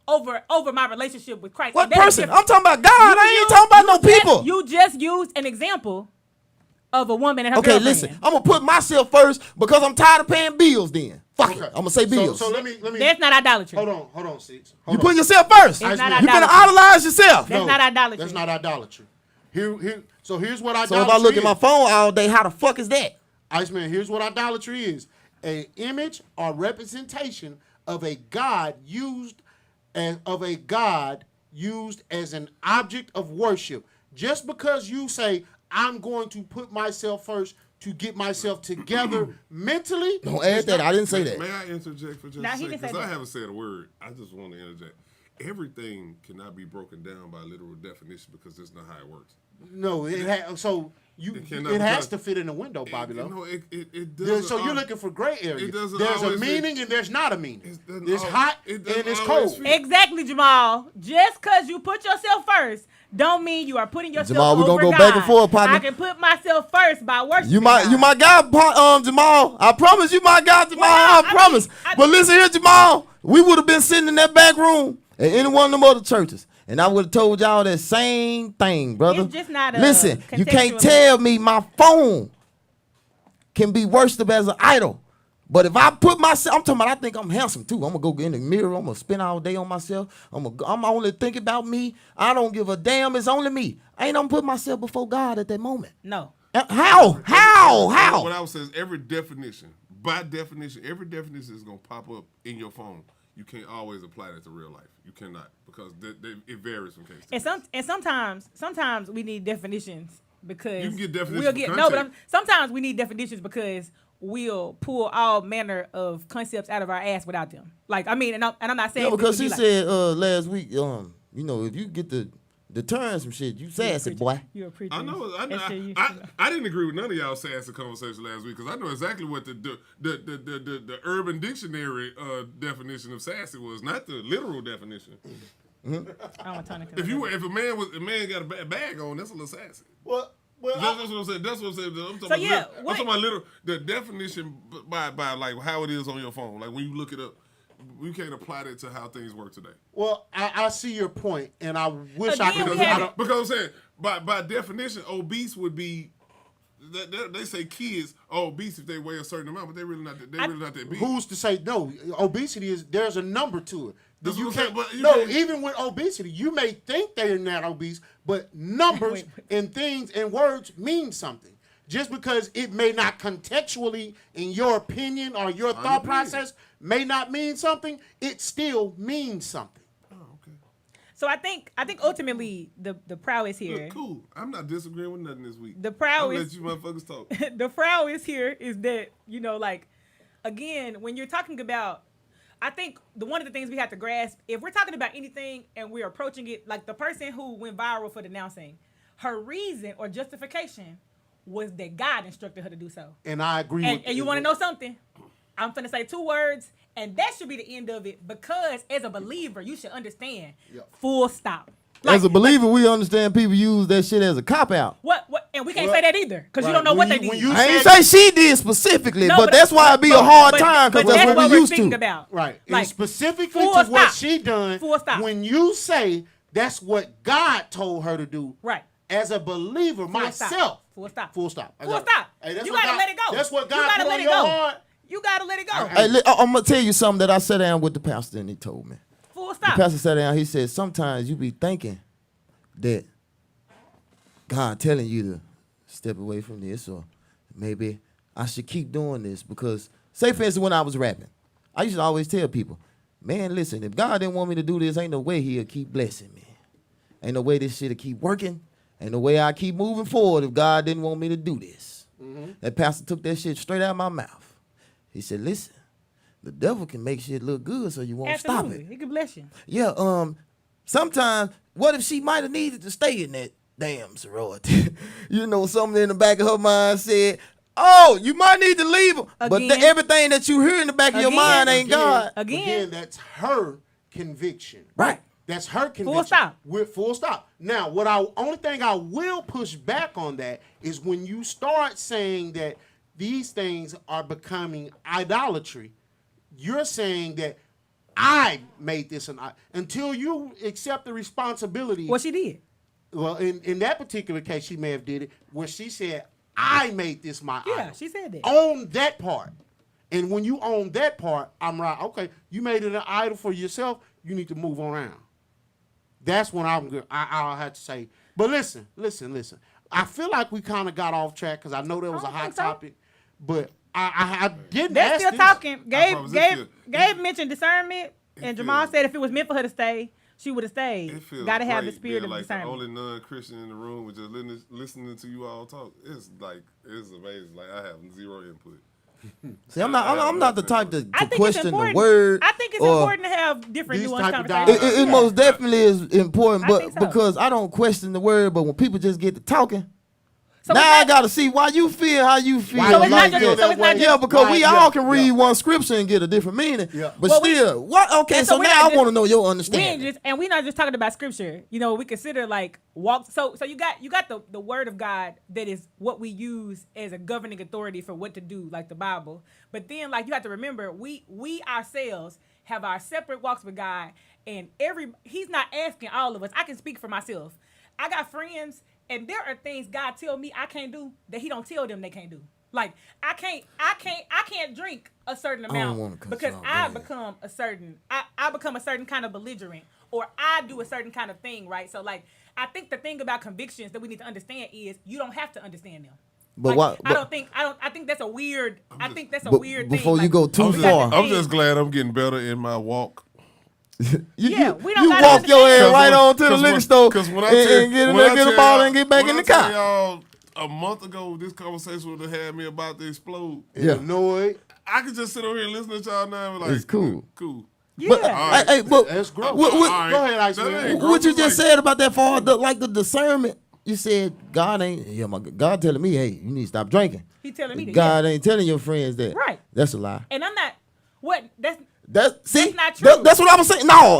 Over my relationship with Christ. What That's person? different. I'm talking about God. I ain't talking about no people. You just used an example of a woman and her Okay, girlfriend. listen. I'm gonna put myself first because I'm tired of paying bills. Then fuck it. Okay. I'm gonna say bills. So let me. That's not idolatry. Hold on, SYXX. You put yourself first. It's not You finna idolatry. idolize yourself. That's not idolatry. That's not idolatry. So here's what idolatry So if I look is. at my phone all day, how the fuck is that? Iceman, here's what idolatry is: an image or representation of a god used as an object of worship. Just because you say I'm going to put myself first to get myself together mentally. Don't add that. I didn't say that. May I interject for just Nah, a he second? didn't say Because I that. haven't said a word. I just want to interject. Everything cannot be broken down by literal definition because that's not how it works. No, it cannot has because- to fit in the window, Bobby. No, it doesn't. So you're looking for gray area. it doesn't There's a always fit. meaning and there's not a meaning. It doesn't There's al- hot it and doesn't it's always cold. fit. Exactly, Jamal. Just because you put yourself first, don't mean you are putting yourself Jamal, we over gonna go God. back and forth, partner. I can put myself first by worshiping You my guy, Jamal. I promise you my guy, Jamal. Well, I promise. But listen here, Jamal. We would have been sitting in that back room at any one of them other churches, and I would have told y'all that same thing, brother. It's just not a Listen, you can't contextual- tell me my phone can be worshipped as an idol. But if I put myself, I'm talking about I think I'm handsome too. I'm gonna go in the mirror. I'm gonna spend all day on myself. I'm only thinking about me. I don't give a damn. It's only me. I ain't gonna put myself before God at that moment. No. How? What I would say is every definition is gonna pop up in your phone. You can't always apply that to real life. You cannot because it varies from case to case. And sometimes we need definitions because You can get definitions we'll for get content. sometimes we need definitions because we'll pull all manner of concepts out of our ass without them. Like I mean, and I'm not saying Yeah, because this she to be like, said last week, if you get the turn some shit, you sassy boy. you're a preacher. I know. That's your use. I didn't agree with none of y'all sassy conversation last week because I know exactly what the Urban Dictionary definition of sassy was, not the literal definition. I don't want to If a man got a bag on, that's a little sassy. Well, That's what I'm saying. That's what I'm saying. I'm talking So, about yeah, I'm talking about literal the definition by like how it is on your phone. Like when you look it up, we can't apply that to how things work today. Well, I see your point, and I wish I Again, could. we have- Because I'm saying by definition, obese would be. They say kids are obese if they weigh a certain amount, but they really not that big. Who's to say no? Obesity is there's a number to it. That's You what I'm can't, saying, but you no, can't- even with obesity, you may think they're not obese, but numbers and things and words mean something. Just because it may not contextually, in your opinion or your thought agree. process, may not mean something, it still means something. Oh, okay. So I think ultimately the prowess here. Look, cool. I'm not disagreeing with nothing this week. The I'll prowess. let you motherfuckers talk. The prowess here is that again, when you're talking about, I think one of the things we have to grasp, if we're talking about anything and we're approaching it, like the person who went viral for denouncing, her reason or justification was that God instructed her to do so. And I agree with And you want to know something? I'm finna say 2 words, and that should be the end of it, because as a believer, you should understand. Full stop. As a believer, we understand people use that shit as a cop out. What? And we can't Well, say that either, because you right. don't know When what you- they when did. you I ain't said- say she did specifically, No, but that's why it'd be a hard time because but that's what we're we used speaking to. about. Right. Like, and specifically full to what stop. she done, Full stop. when you say that's what God told her to do, Right. as a believer Full myself. stop. Full stop. Full stop. I Full got it. stop. Hey, that's You what gotta God- let it go. That's what You God gotta put let on it your go. heart. You gotta let it go. Hey, I'm gonna tell you something that I sat down with the pastor and he told me. Full The stop. pastor sat down. He said sometimes you be thinking that God telling you to step away from this, or maybe I should keep doing this because, say for instance, when I was rapping, I used to always tell people, man, listen, if God didn't want me to do this, ain't no way He'll keep blessing me. Ain't no way this shit'll keep working. Ain't no way I keep moving forward if God didn't want me to do this. That pastor took that shit straight out of my mouth. He said, listen, the devil can make shit look good so you won't stop Absolutely. it. He can bless you. Yeah, sometimes, what if she might have needed to stay in that damn sorority? You know, something in the back of her mind said, oh, you might need to leave him. But Again. everything that you hear in the back of your Again. mind ain't God. Again. that's her conviction. Right. That's her conviction. Full stop. With full stop. Now, only thing I will push back on that is when you start saying that these things are becoming idolatry. You're saying that I made this until you accept the responsibility. What she did. Well, in that particular case, she may have did it where she said, I made this my Yeah, idol. she said that. Own that part. And when you own that part, I'm right. Okay, you made it an idol for yourself. You need to move around. That's when I'm good. I'll have to say. But listen. I feel like we kind of got off track because I know there was a I don't hot think so. topic. But I didn't They're ask still this. talking. promise Gabe mentioned discernment, and Jamal feels- said if it was meant for her to stay, she would have stayed. It feels Gotta have the great spirit being of like discernment. the only non-Christian in the room with just listening to you all talk. It's amazing. Like I have zero input. See, I'm not the type to I think it's question the important. word. I think it's or- important to have different These nuanced type of conversations. dialogue. It most definitely is important, I but think so. because I don't question the word, but when people just get to talking, So now it's I not- gotta see why you feel how you feel. Why So it's like not just- that. so it's not Yeah, just- because we Right, all yeah, can read yeah. one scripture and get a different meaning. Yeah. But Well, still, what? Okay, And so we're now not I just- want to know your we ain't understanding. just, and we're not just talking about scripture. You know, we consider like walk. So you got the word of God that is what we use as a governing authority for what to do, like the Bible. But then, like you have to remember, we ourselves have our separate walks with God, and He's not asking all of us. I can speak for myself. I got friends, and there are things God tell me I can't do that He don't tell them they can't do. Like I can't drink a certain don't wanna amount cut because you off. I Go ahead. become I become a certain kind of belligerent, or I do a certain kind of thing, right? So like I think the thing about convictions that we need to understand is you don't have to understand them. But Like, what? I think that's a weird. I think that's a But weird before thing. you go Like, too I'm we got far, to I'm think- just glad I'm getting better in my walk. Yeah, we don't you gotta walk your understand. ass right on to the liquor store Because when I and tell, get in when there, I get a tell bottle, y'all- and get back when in the I tell car. y'all a month ago, this conversation would have had me about to explode. Yeah. Illinois. I could just sit over here and listen to y'all now and be like, It's cool. Cool. But Yeah. hey, but That's growth. What- Go ahead, Iceman. That ain't what you growth, just like- said about that far, the discernment. You said God ain't. Yeah, God telling me, hey, you need to stop drinking. He telling me that. God ain't telling your friends that. Right. That's a lie. And I'm not. What? That's See, not true. That's what I was saying. No,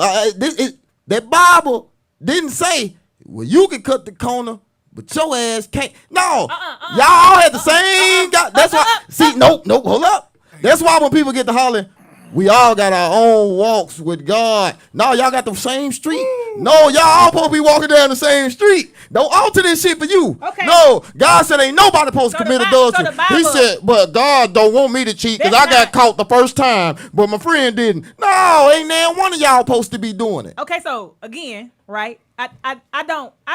that Bible didn't say, well, you can cut the corner, but your ass can't. No, y'all all had the same. That's why. See, nope, hold up. That's why when people get to hollering, we all got our own walks with God. No, y'all got the same street. No, y'all all supposed to be walking down the same street. Don't alter this shit for you. Okay. No, God said ain't nobody supposed to So commit the adultery. Bible- He said, but God don't want me to cheat because I That's got not- caught the first time, but my friend didn't. No, ain't there one of y'all supposed to be doing it. okay. So again, right? I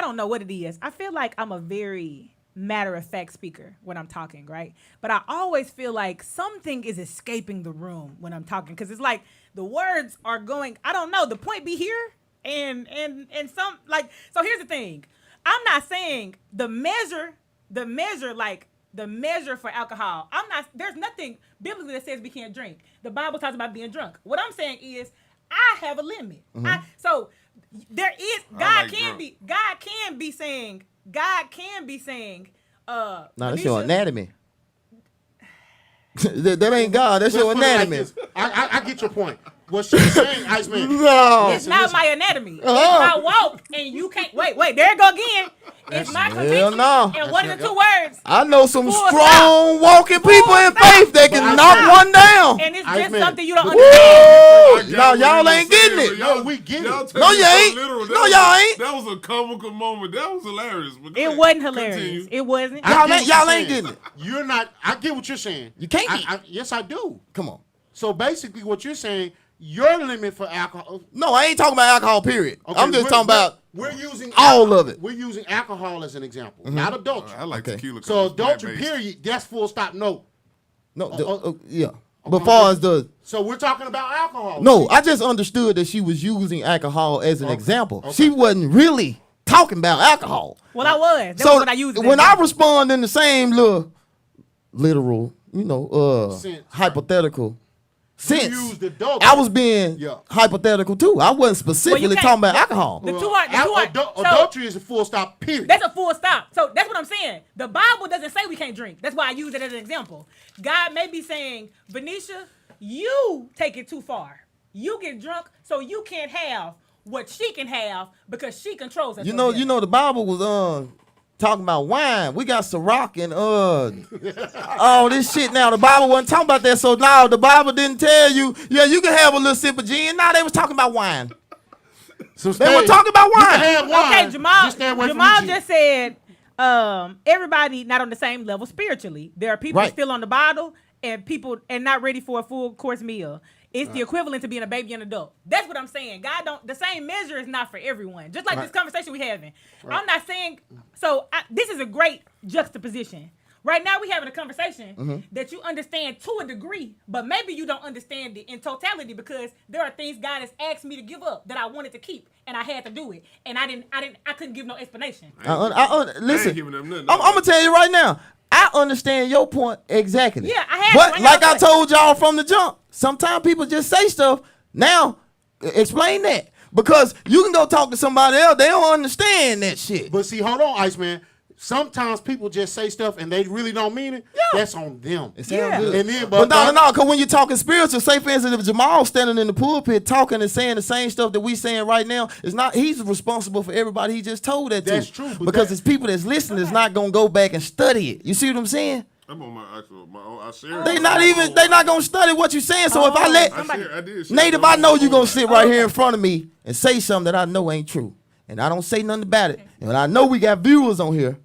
don't know what it is. I feel like I'm a very matter-of-fact speaker when I'm talking, right? But I always feel like something is escaping the room when I'm talking, because it's like the words are going, I don't know, the point be here and some, like, so here's the thing. I'm not saying the measure for alcohol. There's nothing biblically that says we can't drink. The Bible talks about being drunk. What I'm saying is I have a limit. So there is, God like can be saying, No, that's Anisha- your anatomy. that ain't God. That's your Let's put it like anatomy. this. I get your point. What she's saying, Iceman. No. It's not my anatomy. Uh-huh. It's my walk, and you can't. Wait. There it go again. It's my Hell conviction. no. And what are the two words? I know some Full strong walking people in stop. faith that can But knock I- one down. And it's Ice just Man. something you don't Woo! understand. No, y'all ain't getting it. No, we get it. No, you ain't. No, y'all ain't. That was a comical moment. That was hilarious. But go It ahead. wasn't hilarious. Continue. It wasn't. I get what Y'all you're ain't saying. getting it. You're not. I get what you're saying. You can't be. Yes, I do. Come on. So basically, what you're saying, your limit for alcohol. No, I ain't talking about alcohol, period. Okay, I'm just we're- talking about we're using all of it. We're using alcohol as an example, not adultery. I like Okay. tequila. 'cause So it's adultery, plant-based. period. That's full stop. No. No, oh, yeah. But far as the So we're talking about alcohol. no, I just understood that she was using alcohol as an example. Okay. She wasn't really talking about alcohol. Well, I was. That So was what I used. when I respond in the same little literal, Sense. hypothetical sense, used adultery. I was being Yeah. hypothetical too. I wasn't specifically can't- talking about alcohol. The two are. So, Adultery is a full stop. Period. that's a full stop. So that's what I'm saying. The Bible doesn't say we can't drink. That's why I use it as an example. God may be saying, Venetia, you take it too far. You get drunk, so you can't have what she can have because she controls her. You know, the Bible was talking about wine. We got Ciroc and all this shit. Now the Bible wasn't talking about that. So now the Bible didn't tell you, yeah, you can have a little sip of gin. Now they was talking about wine. So They were talking about wine. Okay, Jamal. Stay away from Jamal the just said everybody not on the same level spiritually. There are people Right. still on the bottle and people and not ready for a full course meal. It's the equivalent to being a baby and adult. That's what I'm saying. God don't. The same measure is not for everyone. Just like this conversation we having. I'm not saying. So this is a great juxtaposition. Right now we having a conversation that you understand to a degree, but maybe you don't understand it in totality because there are things God has asked me to give up that I wanted to keep, and I had to do it, and I couldn't give no explanation. Listen, giving them nothing. I'm gonna tell you right now. I understand your point exactly. Yeah, I had But to. like I told y'all from the jump, sometimes people just say stuff. Now, explain that because you can go talk to somebody else. They don't understand that shit. But see, hold on, Iceman. Sometimes people just say stuff and they really don't mean it. Yeah. That's on them. It sounds Yeah. good. And then, But no, because when you're talking spiritual, say for instance, if Jamal standing in the pulpit talking and saying the same stuff that we saying right now, it's not he's responsible for everybody he just told that to. That's true, but Because that- it's people that's listening that's not gonna go back and study it. You see what I'm saying? I'm on my own. I share. They not gonna study what you're saying. So if I let I did. Native, I know you gonna sit right here in front of me and say something that I know ain't true. And I don't say nothing about it. And I know we got viewers on here.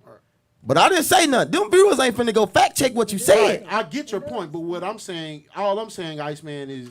But I didn't say nothing. Them viewers ain't finna go fact check what you said. I get your point, but what I'm saying, all I'm saying, Iceman, is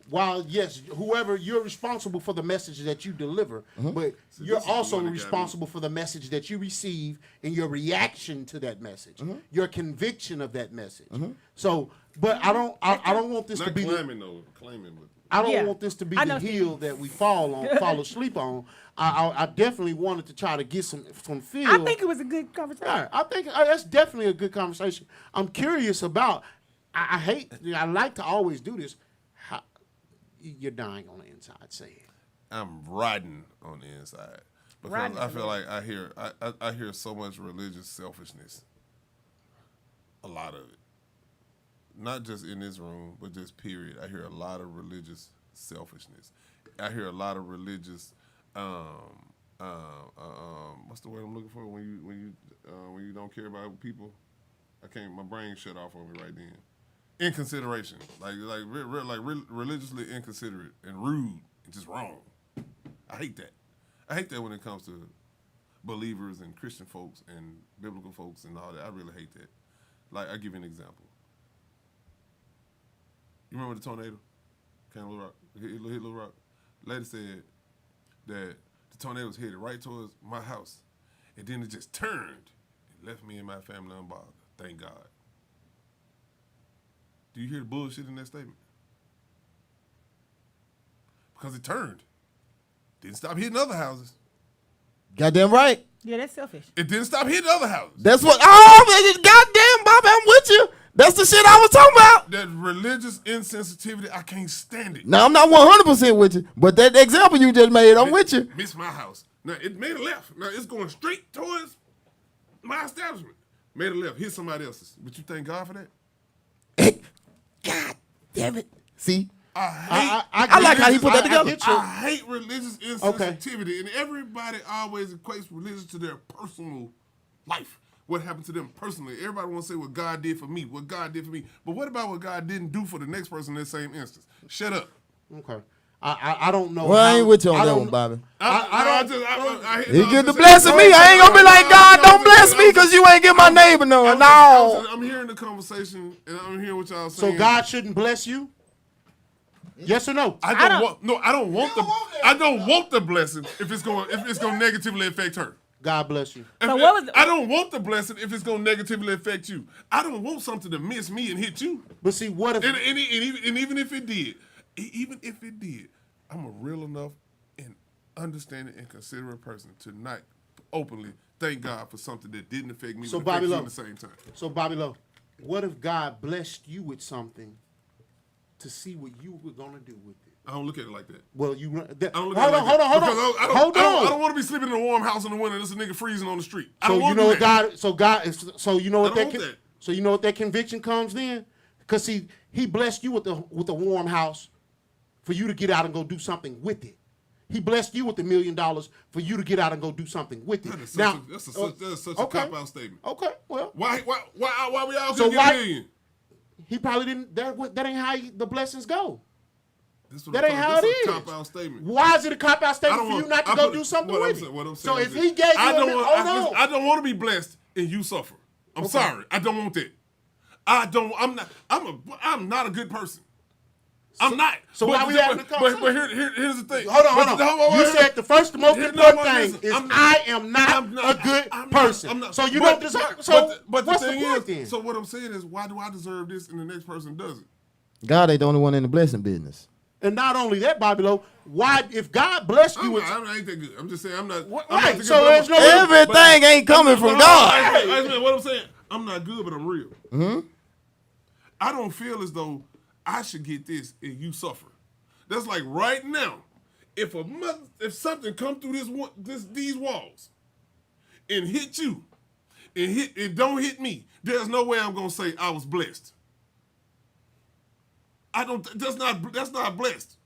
while yes, whoever you're responsible for the message that you deliver, but you're this is also the one that got me. responsible for the message that you receive and your reaction to that message, your conviction of that message. So, but I don't want this to Not be. claiming though. Claiming, but I don't Yeah. want this to be I the know. hill that we fall asleep on. I definitely wanted to try to get some feel. I think it was a good conversation. Yeah, I think that's definitely a good conversation. I'm curious about. I like to always do this. How, you're dying on the inside. Say it. I'm riding on the inside because Riding I is feel like I hear so much religious selfishness. A lot of it, not just in this room, but just period. I hear a lot of religious selfishness. I hear a lot of religious. What's the word I'm looking for when you don't care about people? My brain shut off on me right then. Inconsideration, religiously inconsiderate and rude and just wrong. I hate that. I hate that when it comes to believers and Christian folks and biblical folks and all that. I really hate that. Like, I'll give you an example. You remember the tornado? Came Little Rock. Hit Little Rock. Lady said that the tornado was headed right towards my house, and then it just turned and left me and my family unbothered. Thank God. Do you hear the bullshit in that statement? Because it turned. Didn't stop hitting other houses. Goddamn right. Yeah, that's selfish. It didn't stop hitting other houses. That's what. Oh, goddamn, Bobby, I'm with you. That's the shit I was talking about. That religious insensitivity, I can't stand it. Now I'm not 100% with you, but that example you just made, I'm with you. Miss my house. Now, it made a left. Now, it's going straight towards my establishment. Made a left. Hit somebody else's. But you thank God for that? God damn it. See, I like how he put that together. I hate religious insensitivity, and everybody always equates religion to their personal life. What happened to them personally? Everybody wants to say what God did for me, what God did for me. But what about what God didn't do for the next person in that same instance? Shut up. Okay. I don't know. Well, I ain't with you on that one, Bobby. He get the blessing me. I ain't gonna be like, God, don't bless me because you ain't give my neighbor no. No. I'm hearing the conversation, and I'm hearing what y'all saying. So God shouldn't bless you? Yes or no? I don't want the blessing if it's going to negatively affect her. God bless you. So what was I don't want the blessing if it's going to negatively affect you. I don't want something to miss me and hit you. But see, what if... And even if it did, I'm a real enough and understanding and considerate person to not openly thank God for something that didn't affect me, so but affects Bobby you Lowe, at the same time. So, Bobby Lowe, what if God blessed you with something to see what you were going to do with it? I don't look at it like that. Well, you... Hold on. Hold on. I don't want to be sleeping in a warm house in the winter and there's a nigga freezing on the street. So you know what God... So you know what that. So you know what that conviction comes then? Because see, he blessed you with a warm house for you to get out and go do something with it. He blessed you with $1 million for you to get out and go do something with it. That's such a cop-out statement. Okay, well... Why we all So get $1 million? He probably didn't... That ain't how the blessings go. That ain't how it is. That's a cop-out statement. Why is it a cop-out statement for you not to go do something with it? What I'm So saying if he gave you... I don't want to be blessed and you suffer. I'm sorry. I don't want that. I'm not a good person. I'm not. So why we having the conversation? But here's the thing. Hold on. You said the most important thing is I am not a good person. So you don't deserve. So but what's the thing the point is, then? so what I'm saying is, why do I deserve this and the next person doesn't? God ain't the only one in the blessing business. And not only that, Bobby Lowe, why if God blessed you with... I ain't that good. I'm just saying I'm not... Right, so there's no... Everything ain't coming from God. What I'm saying, I'm not good, but I'm real. Mm-hmm. I don't feel as though I should get this and you suffer. That's like right now, if something come through these walls and hit you and don't hit me, there's no way I'm gonna say I was blessed. That's not blessed.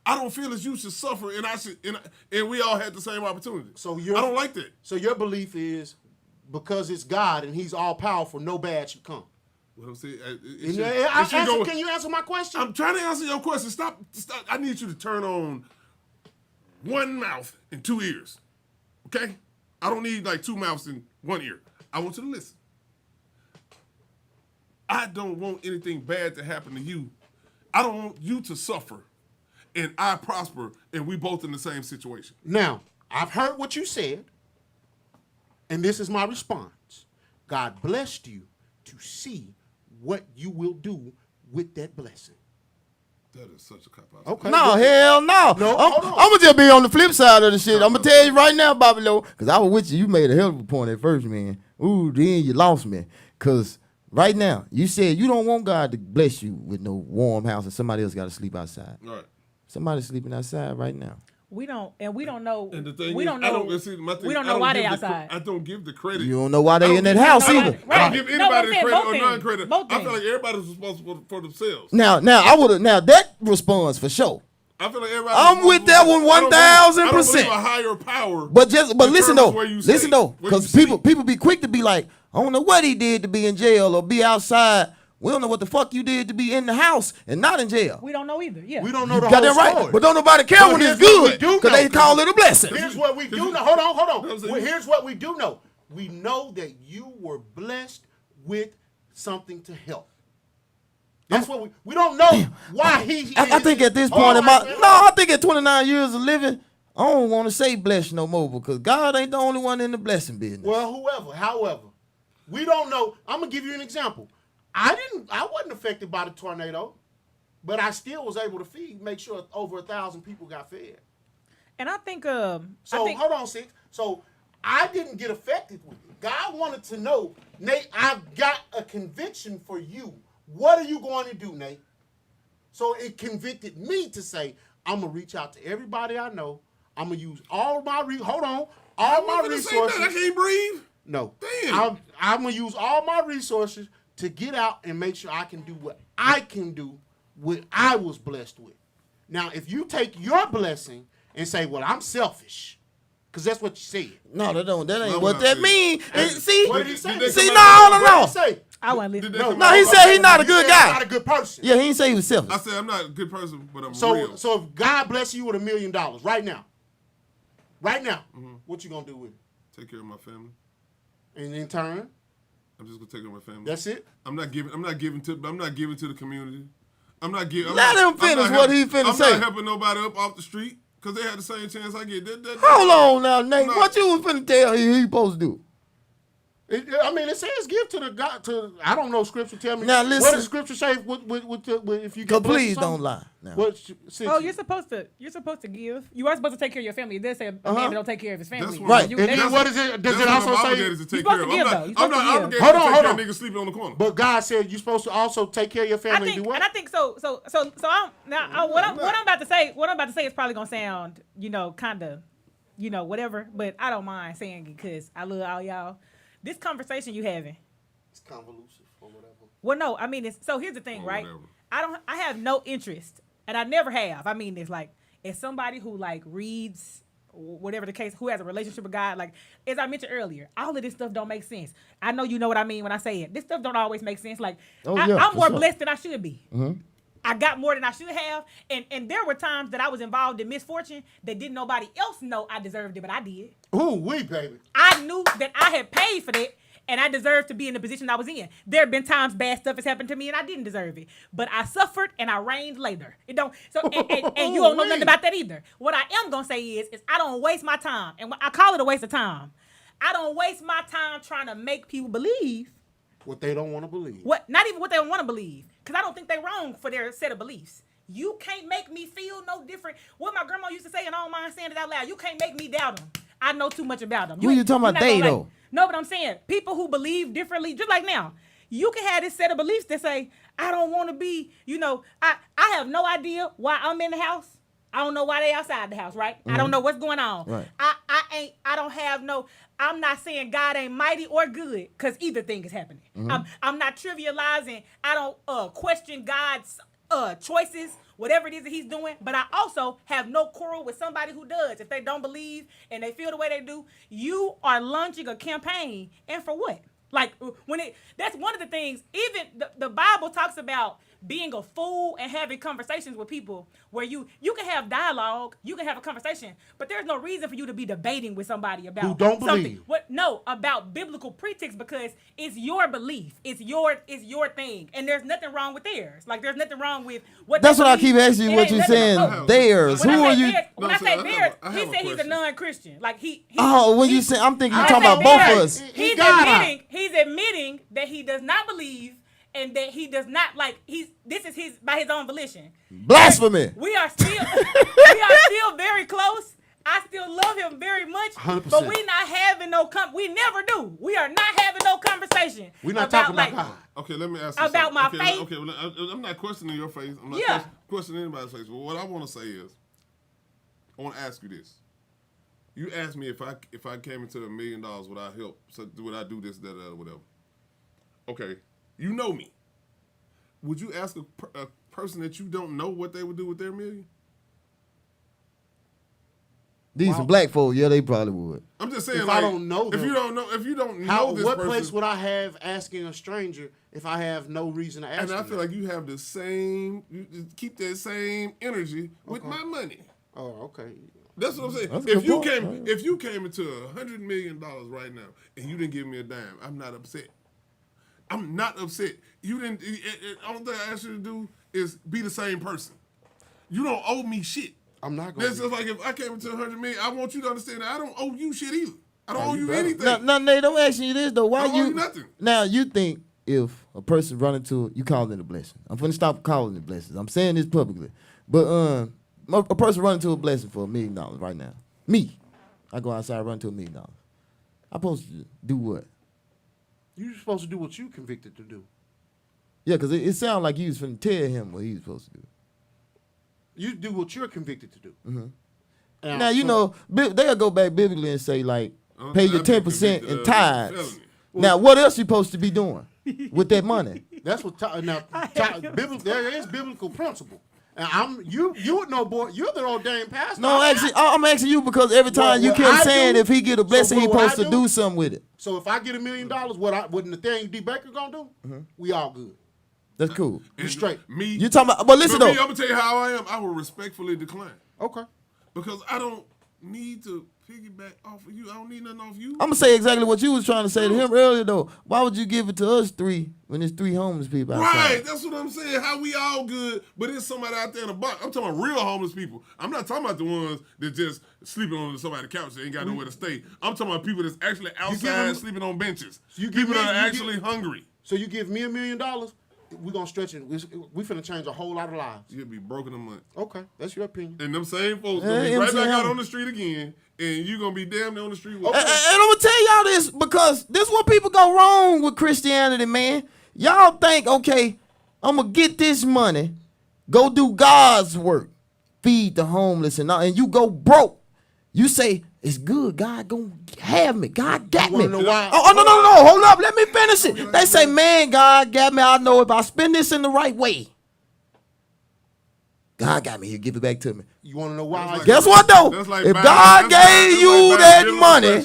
I don't feel as you should suffer and we all had the same opportunity. I don't like that. So your belief is because it's God and he's all powerful, no bad should come. What I'm saying, can you answer my question? I'm trying to answer your question. Stop. I need you to turn on one mouth and 2 ears. Okay? I don't need like 2 mouths and 1 ear. I want you to listen. I don't want anything bad to happen to you. I don't want you to suffer and I prosper and we both in the same situation. Now, I've heard what you said, and this is my response. God blessed you to see what you will do with that blessing. That is such a cop-out. Okay. No, hell no. I'm going to just be on the flip side of the shit. I'm going to tell you right now, Bobby Lowe, because I was with you. You made a hell of a point at first, man. Ooh, then you lost me. Because right now, you said you don't want God to bless you with no warm house and somebody else got to sleep outside. Right. Somebody's sleeping outside right now. We don't know. And the thing we is, don't know. We don't know why they outside. I don't give the credit. You don't know why they in that house either. I don't give anybody the credit or non-credit. I feel like everybody's responsible for themselves. Now that responds for sure. I feel like everybody. I'm with that one 1,000%. I don't believe a higher power. But listen though, because people be quick to be like, I don't know what he did to be in jail or be outside. We don't know what the fuck you did to be in the house and not in jail. We don't know either. Yeah. We don't know the got whole that right. story. But don't nobody care when it's good because they call it a blessing. Here's what we do know. Hold on. Well, here's what we do know. We know that you were blessed with something to help. That's what we don't know why he. I think at this point I think at 29 years of living, I don't want to say blessed no more because God ain't the only one in the blessing business. Well, however, we don't know. I'm gonna give you an example. I wasn't affected by the tornado, but I still was able to make sure over 1,000 people got fed. And I think hold on, SYXX. So I didn't get affected with it. God wanted to know, Nate, I've got a conviction for you. What are you going to do, Nate? So it convicted me to say, I'm gonna reach out to everybody I know. I'm gonna use all my resources. I can't breathe. No. Damn. I'm gonna use all my resources to get out and make sure I can do what I can do what I was blessed with. Now, if you take your blessing and say, well, I'm selfish, because that's what you said. No, that ain't No, what I that said- mean. Hey, See, What did he say? Did they see, come no, out no, with- What no. did he say? I wasn't listening. Did they come No, out he with- said he not a You good said I'm guy. not a good person. Yeah, he ain't say he was selfish. I said I'm not a good person, but I'm So real. if God bless you with $1 million right now, what you gonna do with it? Take care of my family. And in turn, I'm just gonna take care of my family. that's it. I'm not giving to the community. I'm not giving. Let him finish what he finna say. I'm not helping nobody up off the street because they had the same chance I get. Hold on now, Nate. No. What you was finna tell he supposed to do? It says give to the God. I don't know scripture. Tell me. Now, What listen. does scripture say with if you Cause get blessed please with something? don't lie. Now. Oh, you're supposed to give. You are supposed to take care of your family. It does say a man that don't take care of his family. That's Right. You, And they- then what is it? Does That's it what also I'm say? obligated to take supposed care of. to give, though. You're I'm supposed not to give. obligated Hold to on, take hold care on. of niggas sleeping on the corner. But God said you're supposed to also take care of your family. Do what? and I think so. What I'm about to say is probably gonna sound, kind of, whatever. But I don't mind saying it because I love all y'all. This conversation you having. It's convoluted or whatever. Well, no, I mean, so here's the thing, Or right? whatever. I have no interest, and I never have. I mean, it's like, as somebody who like reads, whatever the case, who has a relationship with God, like, as I mentioned earlier, all of this stuff don't make sense. I know you know what I mean when I say it. This stuff don't always make sense. Like, I'm for more sure. blessed than I should be. I got more than I should have, and there were times that I was involved in misfortune that didn't nobody else know I deserved it, but I did. Ooh, baby. I knew that I had paid for that and I deserved to be in the position I was in. There have been times bad stuff has happened to me and I didn't deserve it. But I suffered and I reigned later. It don't and you don't know nothing about that either. What I am gonna say is I don't waste my time. And I call it a waste of time. I don't waste my time trying to make people believe What they don't want to believe. not even what they want to believe. Because I don't think they're wrong for their set of beliefs. You can't make me feel no different. What my grandma used to say, and I don't mind saying it out loud, you can't make me doubt them. I know too much about them. Who you talking about they, though? No, but I'm saying people who believe differently, just like now, you can have this set of beliefs that say, I don't want to be, I have no idea why I'm in the house. I don't know why they outside the house, right? I don't know what's going on. Right. I'm not saying God ain't mighty or good, because either thing is happening. I'm not trivializing. I don't question God's choices, whatever it is that he's doing, but I also have no quarrel with somebody who does. If they don't believe and they feel the way they do, you are launching a campaign, and for what? Like, that's one of the things, even the Bible talks about being a fool and having conversations with people where you can have dialogue, you can have a conversation, but there's no reason for you to be debating with somebody about Who don't something. believe. About biblical pretext, because it's your belief, it's your thing, and there's nothing wrong with theirs. Like, there's nothing wrong with what. That's they what I believe. keep asking you. It What ain't you nothing saying? wrong. Theirs. When Who I are say you? theirs, when I say theirs, I he have a said he's a question. non-Christian. Like he Oh, when he- you say, I'm thinking you I talking say about both of theirs. us. He got He's admitting that he does not believe and that he does not this is his by his own volition. Blasphemy. We are still very close. I still love him very much. 100%. But we not having we never do. We are not having no conversation. We're not talking about God. Okay, let me ask you About something. my faith? Okay, well, I'm not questioning your faith. I'm not Yeah. questioning anybody's faith. But what I want to say is, I want to ask you this. You asked me if I came into $1 million, would I help? So would I do this, that, whatever? Okay, you know me. Would you ask a person that you don't know what they would do with their $1 million? These some black folk, yeah, they probably would. I'm just saying, If like, I don't know if them, you don't know this what person, place would I have asking a stranger if I have no reason to ask? and I them feel that? like you have the same, you just keep that same energy with my money. Oh, okay. That's what I'm saying. That's a good point. If you came into $100 million right now and you didn't give me a dime, I'm not upset. I'm not upset. You didn't. All thing I asked you to do is be the same person. You don't owe me shit. I'm not going That's to. just like if I came into $100 million. I want you to understand that I don't owe you shit either. I don't owe you better. anything. Now, Nate, I'm asking you this though. Why I don't owe you nothing. Now you think if a person run into you call it a blessing? I'm finna stop calling it blessings. I'm saying this publicly, but a person run into a blessing for $1 million right now. Me, I go outside run into $1 million. I'm supposed to do what? You're supposed to do what you convicted to do. Yeah, because it sounds like you was finna tell him what he was supposed to do. You do what you're convicted to do. Mm-hmm. Now, you know, they'll go back biblically and say, like, pay your I've been 10% convicted in of tithes. felony. Now, what else you supposed to be doing with that money? That's what there is biblical principle. And you would know, boy. You're the ordained pastor. No, actually, I'm asking you because every time you kept saying if he get a blessing, he supposed to do something with it. So if I get $1 million, what Nathaniel D. Baker gonna do? Mm-hmm. We all good. That's cool. You straight. You talking about? But listen though. I'm gonna tell you how I am. I will respectfully decline Okay. because I don't need to piggyback off of you. I don't need nothing off you. I'm gonna say exactly what you was trying to say to him earlier though. Why would you give it to us 3 when there's 3 homeless people outside? Right, that's what I'm saying. How we all good, but there's somebody out there in a box. I'm talking about real homeless people. I'm not talking about the ones that just sleeping on somebody's couch that ain't got nowhere to stay. I'm talking about people that's actually outside sleeping on benches. People that are actually hungry. So you give me $1 million, we're gonna stretch it. We finna change a whole lot of lives. You'll be broken a month. Okay, that's your opinion. And them same folks gonna be right back out on the street again, and you gonna be damn near on the street with And I'm gonna tell y'all this because this is what people go wrong with Christianity, man. Y'all think, okay, I'm gonna get this money, go do God's work, feed the homeless and all, and you go broke. You say, it's good, God gonna have me. God got me. Know why? Oh, no, hold up, let me finish it. They say, man, God got me. I know if I spend this in the right way, God got me. He'll give it back to me. You wanna know why? Guess what, though? If God gave you that money,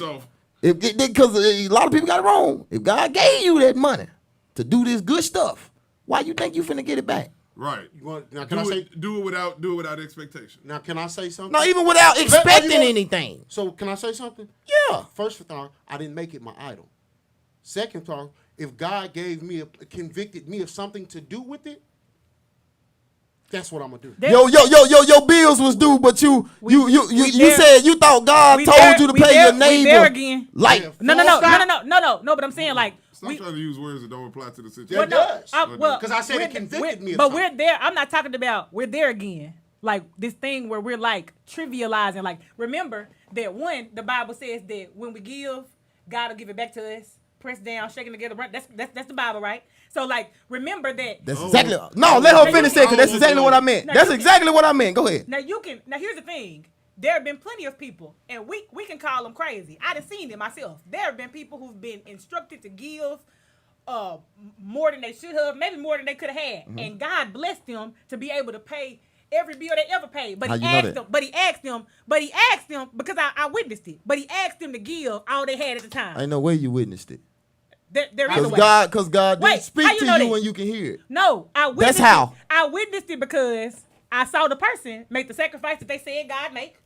because a lot of people got it wrong. If God gave you that money to do this good stuff, why you think you finna get it back? right. Now, Do it without expectation. Now, can I say something? No, even without expecting anything. So, can I say something? Yeah. First thought, I didn't make it my idol. Second thought, if God convicted me of something to do with it, that's what I'm gonna do. Your bills was due, but you said you thought God told you to pay your neighbor. We there again. Like No. But I'm saying like Stop trying to use words that don't apply to the situation. It does. Because I said it convicted me of But something. we're there. I'm not talking about we're there again. Like this thing where we're like trivializing. Like remember that the Bible says that when we give, God will give it back to us. Pressed down, shaking together. That's the Bible, right? So like remember that. That's exactly. No, let her finish that because that's exactly what I meant. That's exactly what I meant. Go ahead. Now here's the thing. There have been plenty of people, and we can call them crazy. I done seen it myself. There have been people who've been instructed to give more than they should have, maybe more than they could have had. Mm-hmm. And God blessed them to be able to pay every bill they ever paid. But he asked them because I witnessed it. But he asked them to give all they had at the time. I know where you witnessed it. There is a way. Because God didn't speak to you when you can hear it. No, I witnessed That's how. I witnessed it because I saw the person make the sacrifice that they said God make.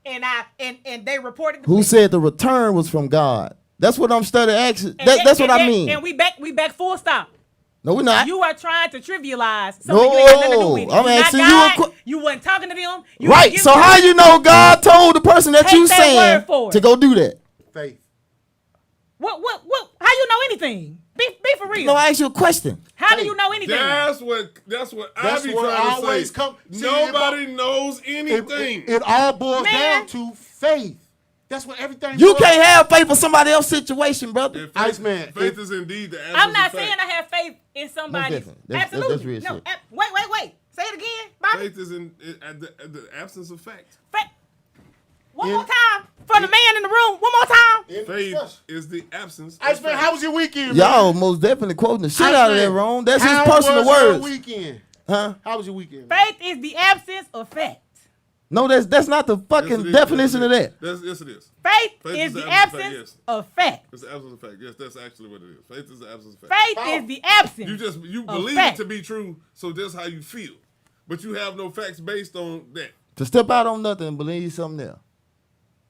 And they reported. Who said the return was from God? That's what I'm studying. That's what I mean. And we back full stop. No, we're not. You are trying to trivialize something you ain't nothing to do with it. I'm asking you. You wasn't talking to them. Right. So how you know God told the person that you saying to go do that? Faith. What? How you know anything? Be for real. No, I asked you a question. How do you know anything? That's what I be trying to say. Nobody knows anything. It all boils down to faith. That's what everything. You can't have faith for somebody else's situation, brother. Faith is indeed the answer. I'm not saying I have faith in somebody. Absolutely. That's real no. shit. Wait. Say it again, Bobby. Faith is in the absence of fact. One more time for the man in the room. One more time. Faith is the absence. Iceman, how was your weekend? Y'all most definitely quoting the shit out of that, wrong. That's his personal words. How was your weekend? Huh? How was your weekend? Faith is the absence of fact. No, that's not the fucking definition of that. Yes, it is. Faith is the absence of fact. It's the absence of fact. Yes, that's actually what it is. Faith is the absence of fact. Faith is the absence. You believe it to be true, so that's how you feel. But you have no facts based on that. To step out on nothing and believe something else.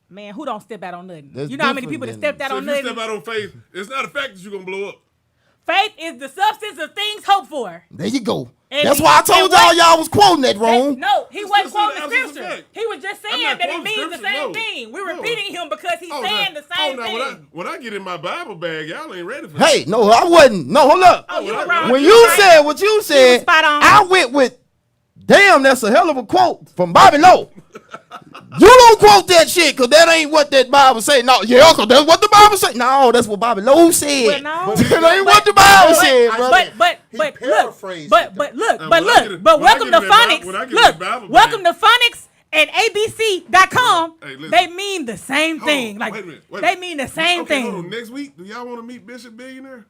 Man, who don't step out on nothing? That's you know how many people that stepped out on nothing? If you step out on faith, it's not a fact that you're going to blow up. Faith is the substance of things hoped for. There you go. That's why I told y'all was quoting that wrong. No, he wasn't quoting the scripture. He was just saying that it means the same thing. We're repeating him because he's saying the same thing. When I get in my Bible bag, y'all ain't ready for Hey, no, I wasn't. No, hold up. Oh, you were wrong. When you said what you said, spot on. I went with, damn, that's a hell of a quote from Bobby Lowe. You don't quote that shit because that ain't what that Bible say. No, yeah, because that's what the Bible say. No, that's what Bobby Lowe said. Well, no. That ain't what the Bible said, brother. But welcome to phonics. Welcome to phonics and abc.com. Hey, they mean the same thing. Like wait a minute. They mean the same thing. Hold on. Next week, do y'all want to meet Bishop Billionaire?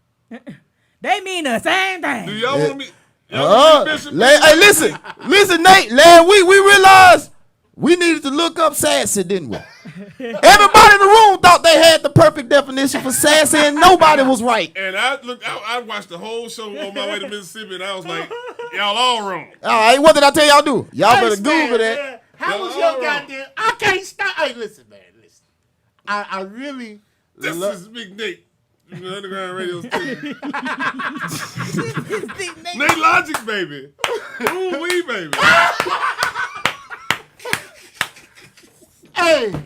They mean the same Do thing. y'all want to meet? Y'all wanna meet Bishop? Hey, listen, Nate. Last week we realized we needed to look up sassy, didn't we? Everybody in the room thought they had the perfect definition for sassy, and nobody was right. And I watched the whole show on my way to Mississippi, and I was like, y'all all wrong. All right, what did I tell y'all do? Y'all better Understand, Google that. man. How was Y'all your wrong. goddamn? I can't stop. Hey, listen, man. Listen. I really. This is Big Nate. From the Underground Radio Station. NATELOGIC, baby. Ooh, wee, baby. Hey, do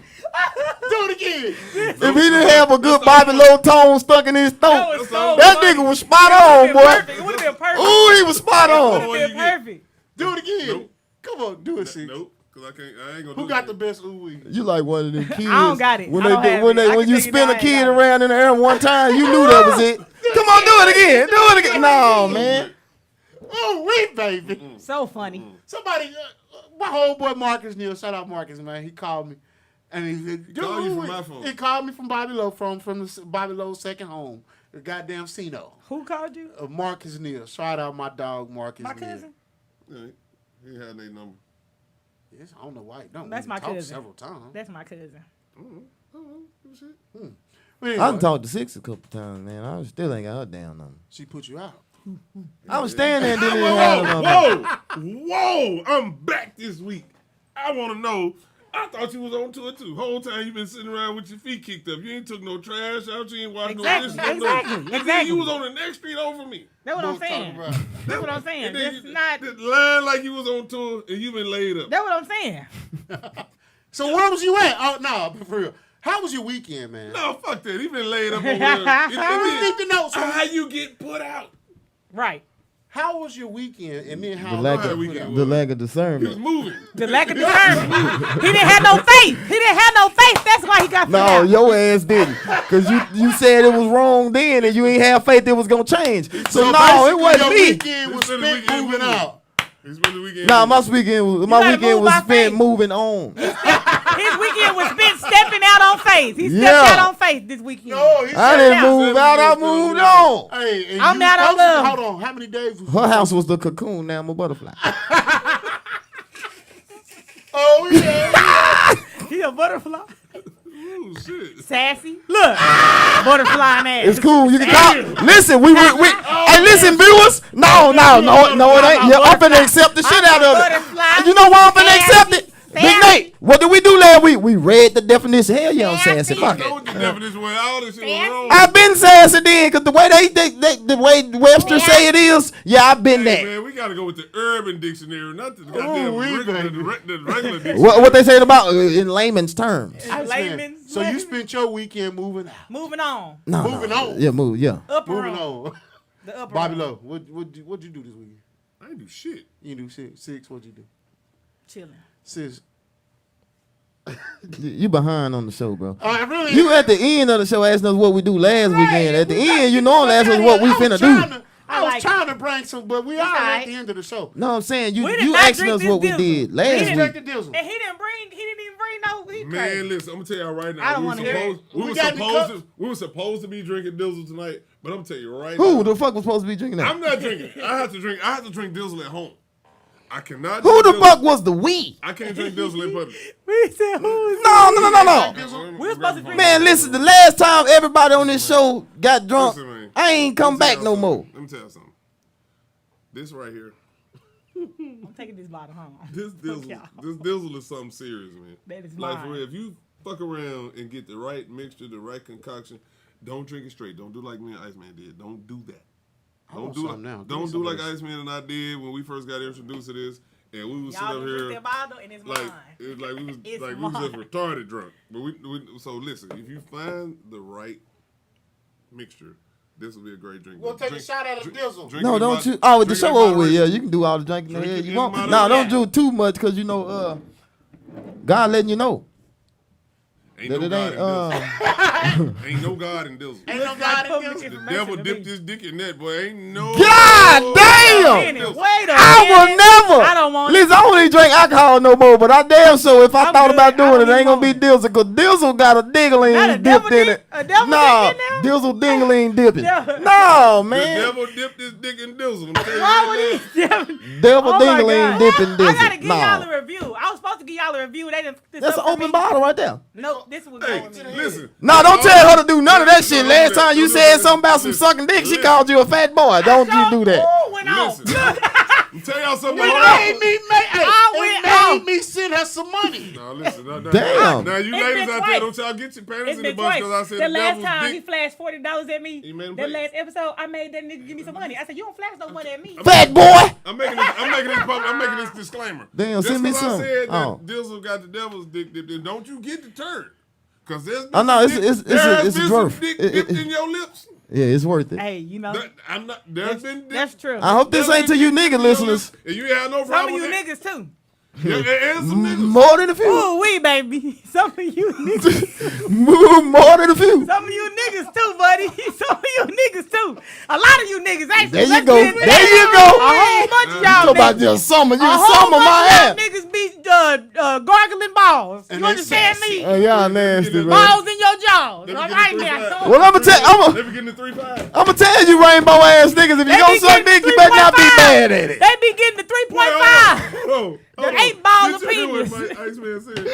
it again. If he didn't have a good Bobby Low tone stuck in his throat, was so that funny. nigga was spot on, It boy. would have been perfect. Ooh, he was spot It on. would have been you get? perfect. Do it again. Nope. Come on, do it, Six. Nope, because I ain't going to Who got the best ooh wee? You like one of them kids. I don't got it. When I don't have it. I when can you tell you spin now a I kid ain't got it. around in the air one time, you knew that was it. Come on, do it again. Do it again. No, man. Ooh wee, baby. So funny. Somebody, my homeboy Marcus Neal, shout out Marcus, man. He called me. And he said, called you "Dude, from my phone." He called me from Bobby Lowe, from the Bobby Lowe's second home, the goddamn Cino. Who called you? Marcus Neal. Shout out my dog, Marcus My Neal. cousin? Yeah, he had their number. Yes, I don't know why he don't. That's We my talked cousin. several times. That's my cousin. But I anyway, done talked to SYXX a couple times, man. I still ain't got her damn number. she put you out. I was standing there and didn't even have her number. Whoa! I'm back this week. I want to know. I thought you was on tour too. Whole time you been sitting around with your feet kicked up. You ain't took no trash out. You ain't washed Exactly, no dishes. exactly, And then exactly. you was on the next street over me. That's what I'm Don't talk saying. about it. That's what I'm saying. And then That's you not. lying like you was on tour and you been laid up. That's what I'm saying. So where was you at? Oh no, for real. How was your weekend, man? No, fuck that. He been laid up over there. We need to know. So How you get put out? Right. how was your weekend? And then how The lack how of, we get the one. lack of He was discernment. moving. The lack of discernment. He didn't have no faith. He didn't have no faith. That's why he got put No, out. your ass didn't. Because you said it was wrong then and you ain't have faith it was going to change. So, no, it basically wasn't your me. weekend was Spend the spent weekend moving moving. out. He spent the weekend. Nah, my moving. weekend gotta was move by spent faith. moving on. His weekend was spent stepping out on faith. He stepped Yeah. out on faith this weekend. No, he I said didn't out. move out, I moved on. Hey, and I'm you not on supposed to- love. Hold on, how many days was Her house was the cocoon, now I'm a butterfly. Oh yeah. He a butterfly. Oh, shit. Sassy. Look. Butterfly in ass. It's cool. You can call. Listen, hey, listen, viewers. No, it ain't. Yeah, I'm finna accept the shit out of it. You know why I'm finna accept it? Big Nate, what did we do last week? We read the definition. Hell yeah, I'm sassy. Fuck I know it. what the definition was. All this shit was wrong. I've been sassy then, cause the way the way Webster say it is, yeah, I've been Hey, that. man, we gotta go with the Urban Dictionary, not the goddamn we the regular dictionary. What they saying about in layman's terms? Layman's So you spent your weekend moving out. moving on. No, Moving on. Yeah, move. Yeah. Upper Moving room. on. The upper Bobby room. Lowe, what'd you do this weekend? I ain't do shit. You didn't do shit. Six, what'd you do? Chilling. Sis. You behind on the show, bro. I really. You at the end of the show asking us what we do last weekend. At the end, you normally ask us what we finna do. I was like trying to bring some, but we are at alright. the end of the show. No, I'm saying We did you not asking drink us this what we Dizzle. did We last didn't week. drink the Dizzle. And he didn't even bring no. He Man, crazy. listen, I'm gonna tell y'all right I now. don't We wanna hear it. were supposed to be drinking Dizzle tonight, but I'm gonna tell you right Who now. the fuck was supposed to be drinking that? I'm not drinking. I have to drink Dizzle at home. I cannot. Who drink the Dizzle. fuck was the we? I can't drink Dizzle in public. We said who is No. We're supposed to drink- Man, listen, the last time everybody on this show got drunk, Listen, man. I ain't come Let me back tell no y'all more. something. Let me tell you something. This right here, I'm taking this bottle home. this y'all. Dizzle is something serious, man. That is Like mine. for real, if you fuck around and get the right mixture, the right concoction, don't drink it straight. Don't do like me and Iceman did. Don't do that. I want Don't do some now. Give me Don't some do of like this. Iceman and I did when we first got introduced to this, and we was Y'all sitting up drink here that bottle and it's like mine. it was like we was It's like we was just mine. retarded drunk. But we so listen, if you find the right mixture, this will be a great drink. We'll take a Drink- shot at a drink- Dizzle. drink No, it in don't mod- you? Oh, with the drink it in show over with. Yeah, moderation. you can do all the drinking the Drink hell it you in want. moderation. No, don't Yeah. do too much because you know, God letting you know Ain't that no it God ain't. in Dizzle. Ain't no God in Dizzle. Ain't no Like God in public Dizzle. The information devil to dipped me. his dick in that, boy. Ain't no. God damn! Minute, wait a I will minute. never whatever. I don't want Listen, I don't even drink alcohol no more, but I damn sure if I I'm thought good. about I doing don't it, it ain't gonna be even Dizzle, because Dizzle got a Not a dingling devil dipped in dick? it. A devil Nah, dick in there? Dizzle dingling dipping. Yeah. No, The man. devil dipped his dick in Dizzle. I'm telling you Why right would he? Devil Oh my dingling God. dipping I Dizzle. gotta give y'all Nah. a review. I was supposed to give y'all a review. They didn't. That's an open bottle right there. Nope, this was now. going to Hey, me. listen. No, don't tell her to do none of that No, shit. don't Last do that. time you Don't do said that. something about some Listen. sucking dick, she Listen. called you a fat boy. Don't you do that. Ooh, went off. Listen. I'm tell y'all something. It about made me make. Hey, I it went made out. me send her some money. No, listen. No, Damn. Now you It's ladies been out twice. there, don't y'all get your panties It's in the been bunch twice. because I said The the last devil's time he dick. flashed $40 at me. He made him That pay. last episode, I made that nigga give me some money. I said, "You don't flash no money at me." Fat boy. I'm making this disclaimer. Damn, Just send me 'cause some. I said that Oh. Dizzle got the devil's dick, then don't you get deterred. Cause there's been Oh, no, some it's- dick- it's- there it's a- has it's a been some dwarf. dick It- dipped it- in your lips. Yeah, it's worth it. Hey, you know, I'm not. There's been. that's true. I hope this there's ain't to been you dick nigga dipped in your listeners. lips, And you have no Some of problem you with that. niggas too. Yeah, there is some niggas. More than a few. Ooh, we baby. Some of you niggas. More than a few. Some of you niggas too, buddy. Some of you niggas too. A lot of you niggas actually. There you Let's go. get into There that. you go. A whole bunch of y'all Talk about niggas. just summer. You A whole summer bunch my of ass. y'all niggas be gargling balls. And You they understand sassy. me? Oh, y'all nasty, man. Balls in your jaws. Let me All get right the now. 3-5. Come Well, on. They be getting the 3-5. I'm gonna tell you, rainbow ass niggas, if you They gonna be suck getting dick, you better not be 3.5. mad at it. They be getting the 3.5. The 8 balls of penis. Iceman said.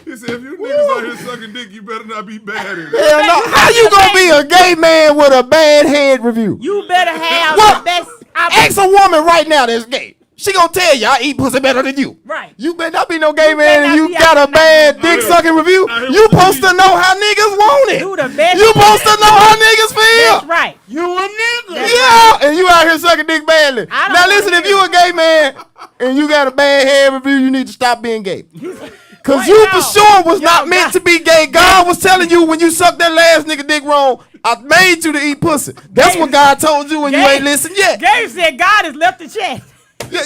He said, if you niggas out here sucking dick, you better not be bad at it. Hell no. How you gonna be a gay man with a bad head review? You better have What? the best. Ask a woman right now that's gay. She gonna tell you I eat pussy better than you. Right. You better not be no gay You man better and not you be got a acting bad like- dick I hear- sucking review. I hear You what you supposed to mean. know how niggas want it. Do the best. You supposed to know how niggas feel. That's right. You a nigga. Yeah, and you out here sucking dick badly. I don't Now wanna listen, if hear you a gay man and you got a bad head review, you need to stop being gay. Cause Wait, you no. for sure was Yo, not meant God. to be gay. God was telling you when you sucked that last nigga dick wrong, I made you to eat pussy. That's Gabe- what God told you when you Gabe- ain't listened yet. Gabe said God has left the chat. Yeah,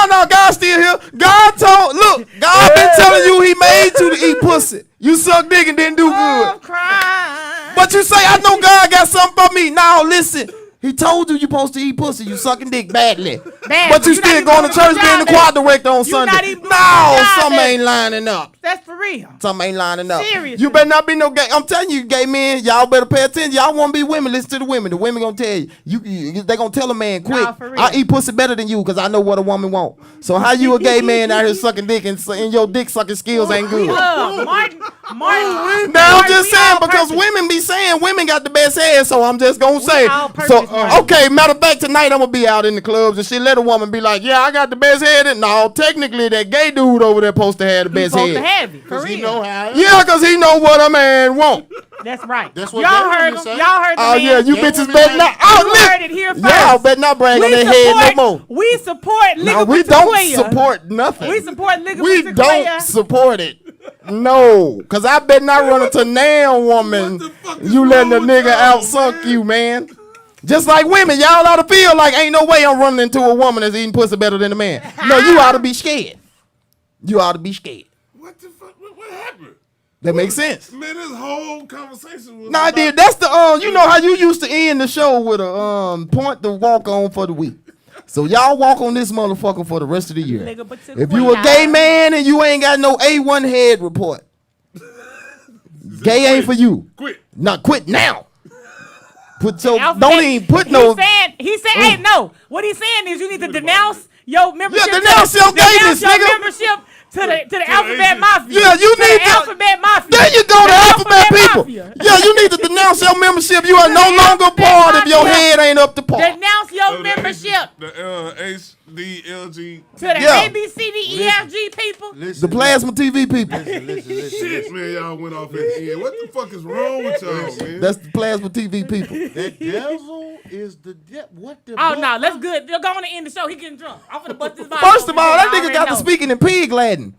no, God's still here. God been telling you he made you to eat pussy. You suck dick and didn't do I'm good. crying. But you say, I know God got something for me. Now listen. He told you you supposed to eat pussy. You sucking dick badly. Bad, But you not still even going to church the being the job choir director on You Sunday. not even doing No, the job something there. ain't lining up. That's for real. Something ain't lining up. Seriously. You better not be no gay. I'm telling you, gay men, y'all better pay attention. Y'all want to be women. Listen to the women. The women gonna tell you. They gonna tell a man quick. Nah, for real. I eat pussy better than you because I know what a woman want. So how you a gay man out here sucking dick and your dick sucking skills ain't good? Martin. Now I'm just saying because women be saying women got the best head, so I'm just gonna say. all purpose, So Martin. okay, matter of fact, tonight I'm gonna be out in the clubs and she let a woman be like, yeah, I got the best head. And no, technically that gay dude over there supposed to have the best Supposed to head. have it. For He real. know how. Yeah, cause he know what a man want. That's right. That's what y'all gay heard women him. say. Y'all heard the Oh man. yeah, you Gay bitches women better like- not You outlive. heard it here first. Y'all better not brag on their head no more. We support No, Liga we don't Sequoia. support nothing. We support Liga We Sequoia. don't support it. No, cause I better not run into now woman. What the fuck is You letting a wrong with nigga y'all, out suck man? you, man. Just like women, y'all ought to feel like ain't no way I'm running into a woman that's eating pussy better than a man. No, you ought to be scared. You ought to be scared. What the fuck? What happened? That makes sense. Man, this whole conversation was. Nah, I about- did. That's the you know how you used to end the show with a point to walk on for the week. So y'all walk on this motherfucker for the rest of the year. Nigga, but If you a gay man and you ain't got no A1 head report, gay ain't for you. Quit. Not quit now. Put your Alphabet- don't even put no. He said, hey, no. What he's saying is you need to denounce your membership. Yeah, denounce your gayness, denounce your nigga. membership to the alphabet AG. mafia. Yeah, you To need the to- alphabet mafia. There you go, the alphabet people. mafia. Yeah, you need to denounce your membership. You are no The longer alphabet part if your mafia. head ain't up to par. Denounce your membership The HDLG. to the Yeah. ABCDEFG people. The plasma TV people. Shit, man, y'all went off at the end. What the fuck is wrong with y'all, man? That's the plasma TV people. That devil is the what the. Oh, no, that's good. They're going to end the show. He getting drunk. I'm going to bust his First of all, that nigga got to speaking in pig Latin.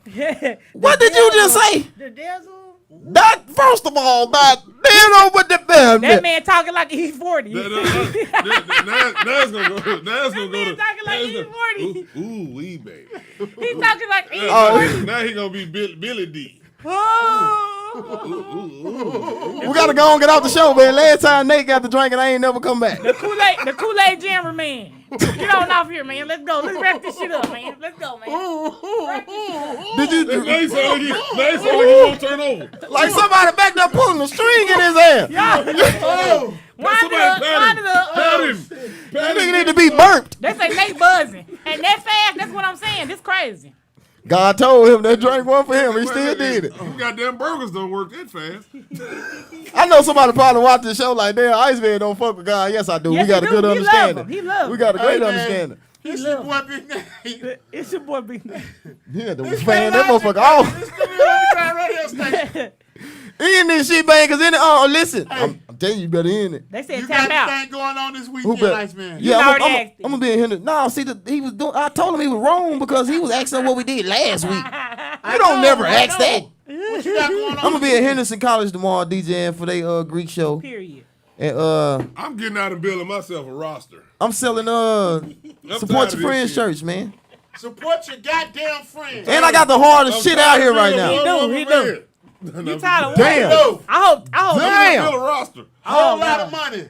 What did you just say? The devil. That first of all, that you know what the That man talking like he's 40. Now it's gonna go. Now it's gonna go man to. talking like now he's it's 40. Ooh, wee, baby. He's talking like he's Oh. 40. Now he gonna be Billy D. Oh. We gotta go and get off the show, man. Last time Nate got the drink and I ain't never come back. The Kool-Aid jammer man. Get on off here, man. Let's go. Let's wrap this shit up, man. Let's go, man. Did you Now he sound like he won't turn over. like somebody back there pulling the string in his ass? Wind it up. Wind it up. Pat him. That nigga need to be burped. They say Nate buzzing. And that fast, that's what I'm saying. This crazy. God told him that drink one for him. He still did it. Goddamn burgers don't work that fast. I know somebody probably watched the show like, damn, Iceman don't fuck with God. Yes, I do. Yes, we got a he do. good He love understanding. him. He love him. We got a great Hey, man. understanding. It's your boy Big Nate. It's your boy Big Nate. He had to fan that motherfucker off. This could be on the radio station. In this shit, man, because in it, listen, I'm telling you, you better in it. They said You tap got out. anything going on this Who weekend, bet? Ice Man? Yeah, already I'm asked gonna be in here. No, see, he was doing. I told him he was wrong because he was asking what we did last week. You don't never ask that. What you got going on? I'm gonna be at Henderson College tomorrow DJing for their Greek show, Period. and I'm getting out and building myself a roster. I'm selling tired support of your this friends shit. shirts, man. Support your goddamn friends. And I got the hardest shit out here right now. He do. You tired of Damn. waiting? I hope. Damn. Build a roster. Whole lot of money.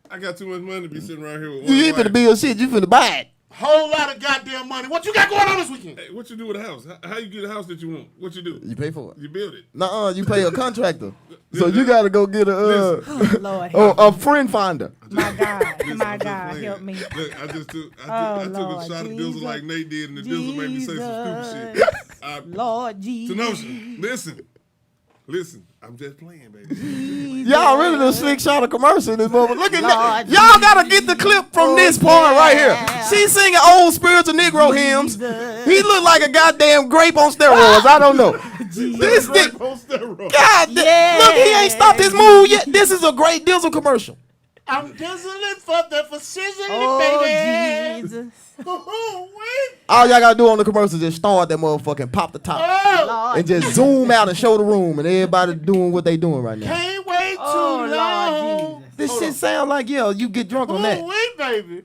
I got too much money to be sitting around here with You one ain't wife. finna build shit. You finna buy it. Whole lot of goddamn money. What you got going on this weekend? Hey, what you do with a house? How you get a house that you want? What you do? You pay for it. You build it. Nuh-uh, you pay a contractor. So you gotta go get Lord, a friend finder. my God, Listen, my I'm just God, playing. help me. Look, I took Oh, a Lord, shot of Dizzle Jesus. like Nate did, and the Dizzle made me say some stupid Jesus. shit. Lord Jesus. Tenosha, listen. I'm just playing, baby. Y'all really done slick shot a commercial in this moment. Look at that. Lord Y'all gotta get the clip from this part right here. She singing old spiritual Negro hymns. He look like a goddamn grape on steroids. I don't know. This dick. On steroids. God damn. Look, he ain't stopped his move yet. This is a great Dizzle commercial. I'm dizzling for the sizzling, Oh, baby. Jesus. All y'all gotta do on the commercial is just start that motherfucking pop the top Oh, and just zoom out and show the room and everybody doing what they doing right now. can't wait Oh, too long. Lord Jesus. This shit sound like, yeah, you get drunk on that. Ooh-wee, baby.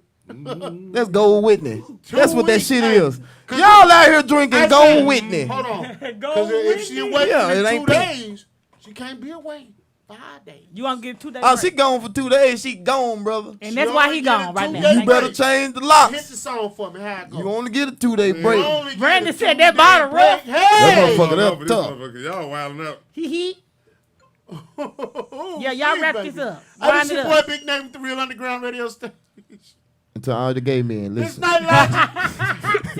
That's Gold Whitney. That's what that weeks, shit hey. is. Y'all out here drinking I Gold said, Whitney. Hold on. Go Because if she away Yeah, it for ain't 2 pink. days, she can't be away 5 days. You want to get 2 days? Oh, she break. gone for 2 days. She gone, brother. And that's why he only gone get right a now. 2 You day better break. change the Hit locks. the song for me. How it go? You only get a 2 day break. Only get Brandon a said 2 that day bottle break. rough. Hey! Motherfucker, that This tough. motherfucker, y'all wilding out. He. Yeah, y'all wrap this up. I Wind just it your up. boy Big Name with the Real Underground Radio Station. Until all the gay men It's listen. not logic.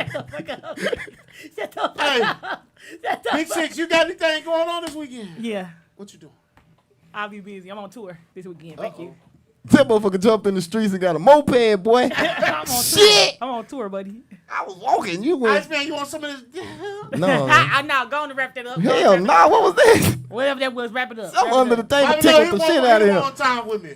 Shut the fuck Hey, up. Shut the Big fuck- Six, you got anything going on this weekend? Yeah. What you doing? I'll be busy. I'm on tour this weekend. Thank you. That motherfucker jumped in the streets and got a moped, boy. I'm on Shit. tour. I'm on tour, buddy. I was walking. You Ice went. Man, you want some of this? No. I now go on to wrap that up. Hell nah. What was that? Whatever that was, wrap it up. I'm Wrap it under the up. thing I to know tickle the shit out of he him. on time with me.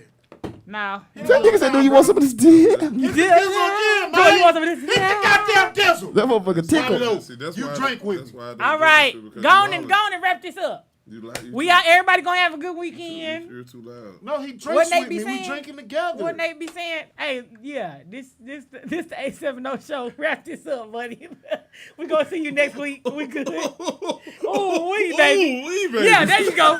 Now. That nigga said, "Do you want some of this dick?" Hit the Yeah. Dizzle again, Joe, you man. want some of this? Hit the goddamn Dizzle. That motherfucker tickled. See, that's You why drink with that's me. why I don't All drink right. with you, because Go on you and loud. wrap this up. You We out. Everybody gonna have a good weekend. You're too loud. No, he What drinks Nate with be me. saying? We drinking together. What Nate be saying? Hey, yeah, this the 870 show. Wrap this up, buddy. We gonna see you next week. We good. Oh, we baby. Ooh, baby. Yeah, there you go.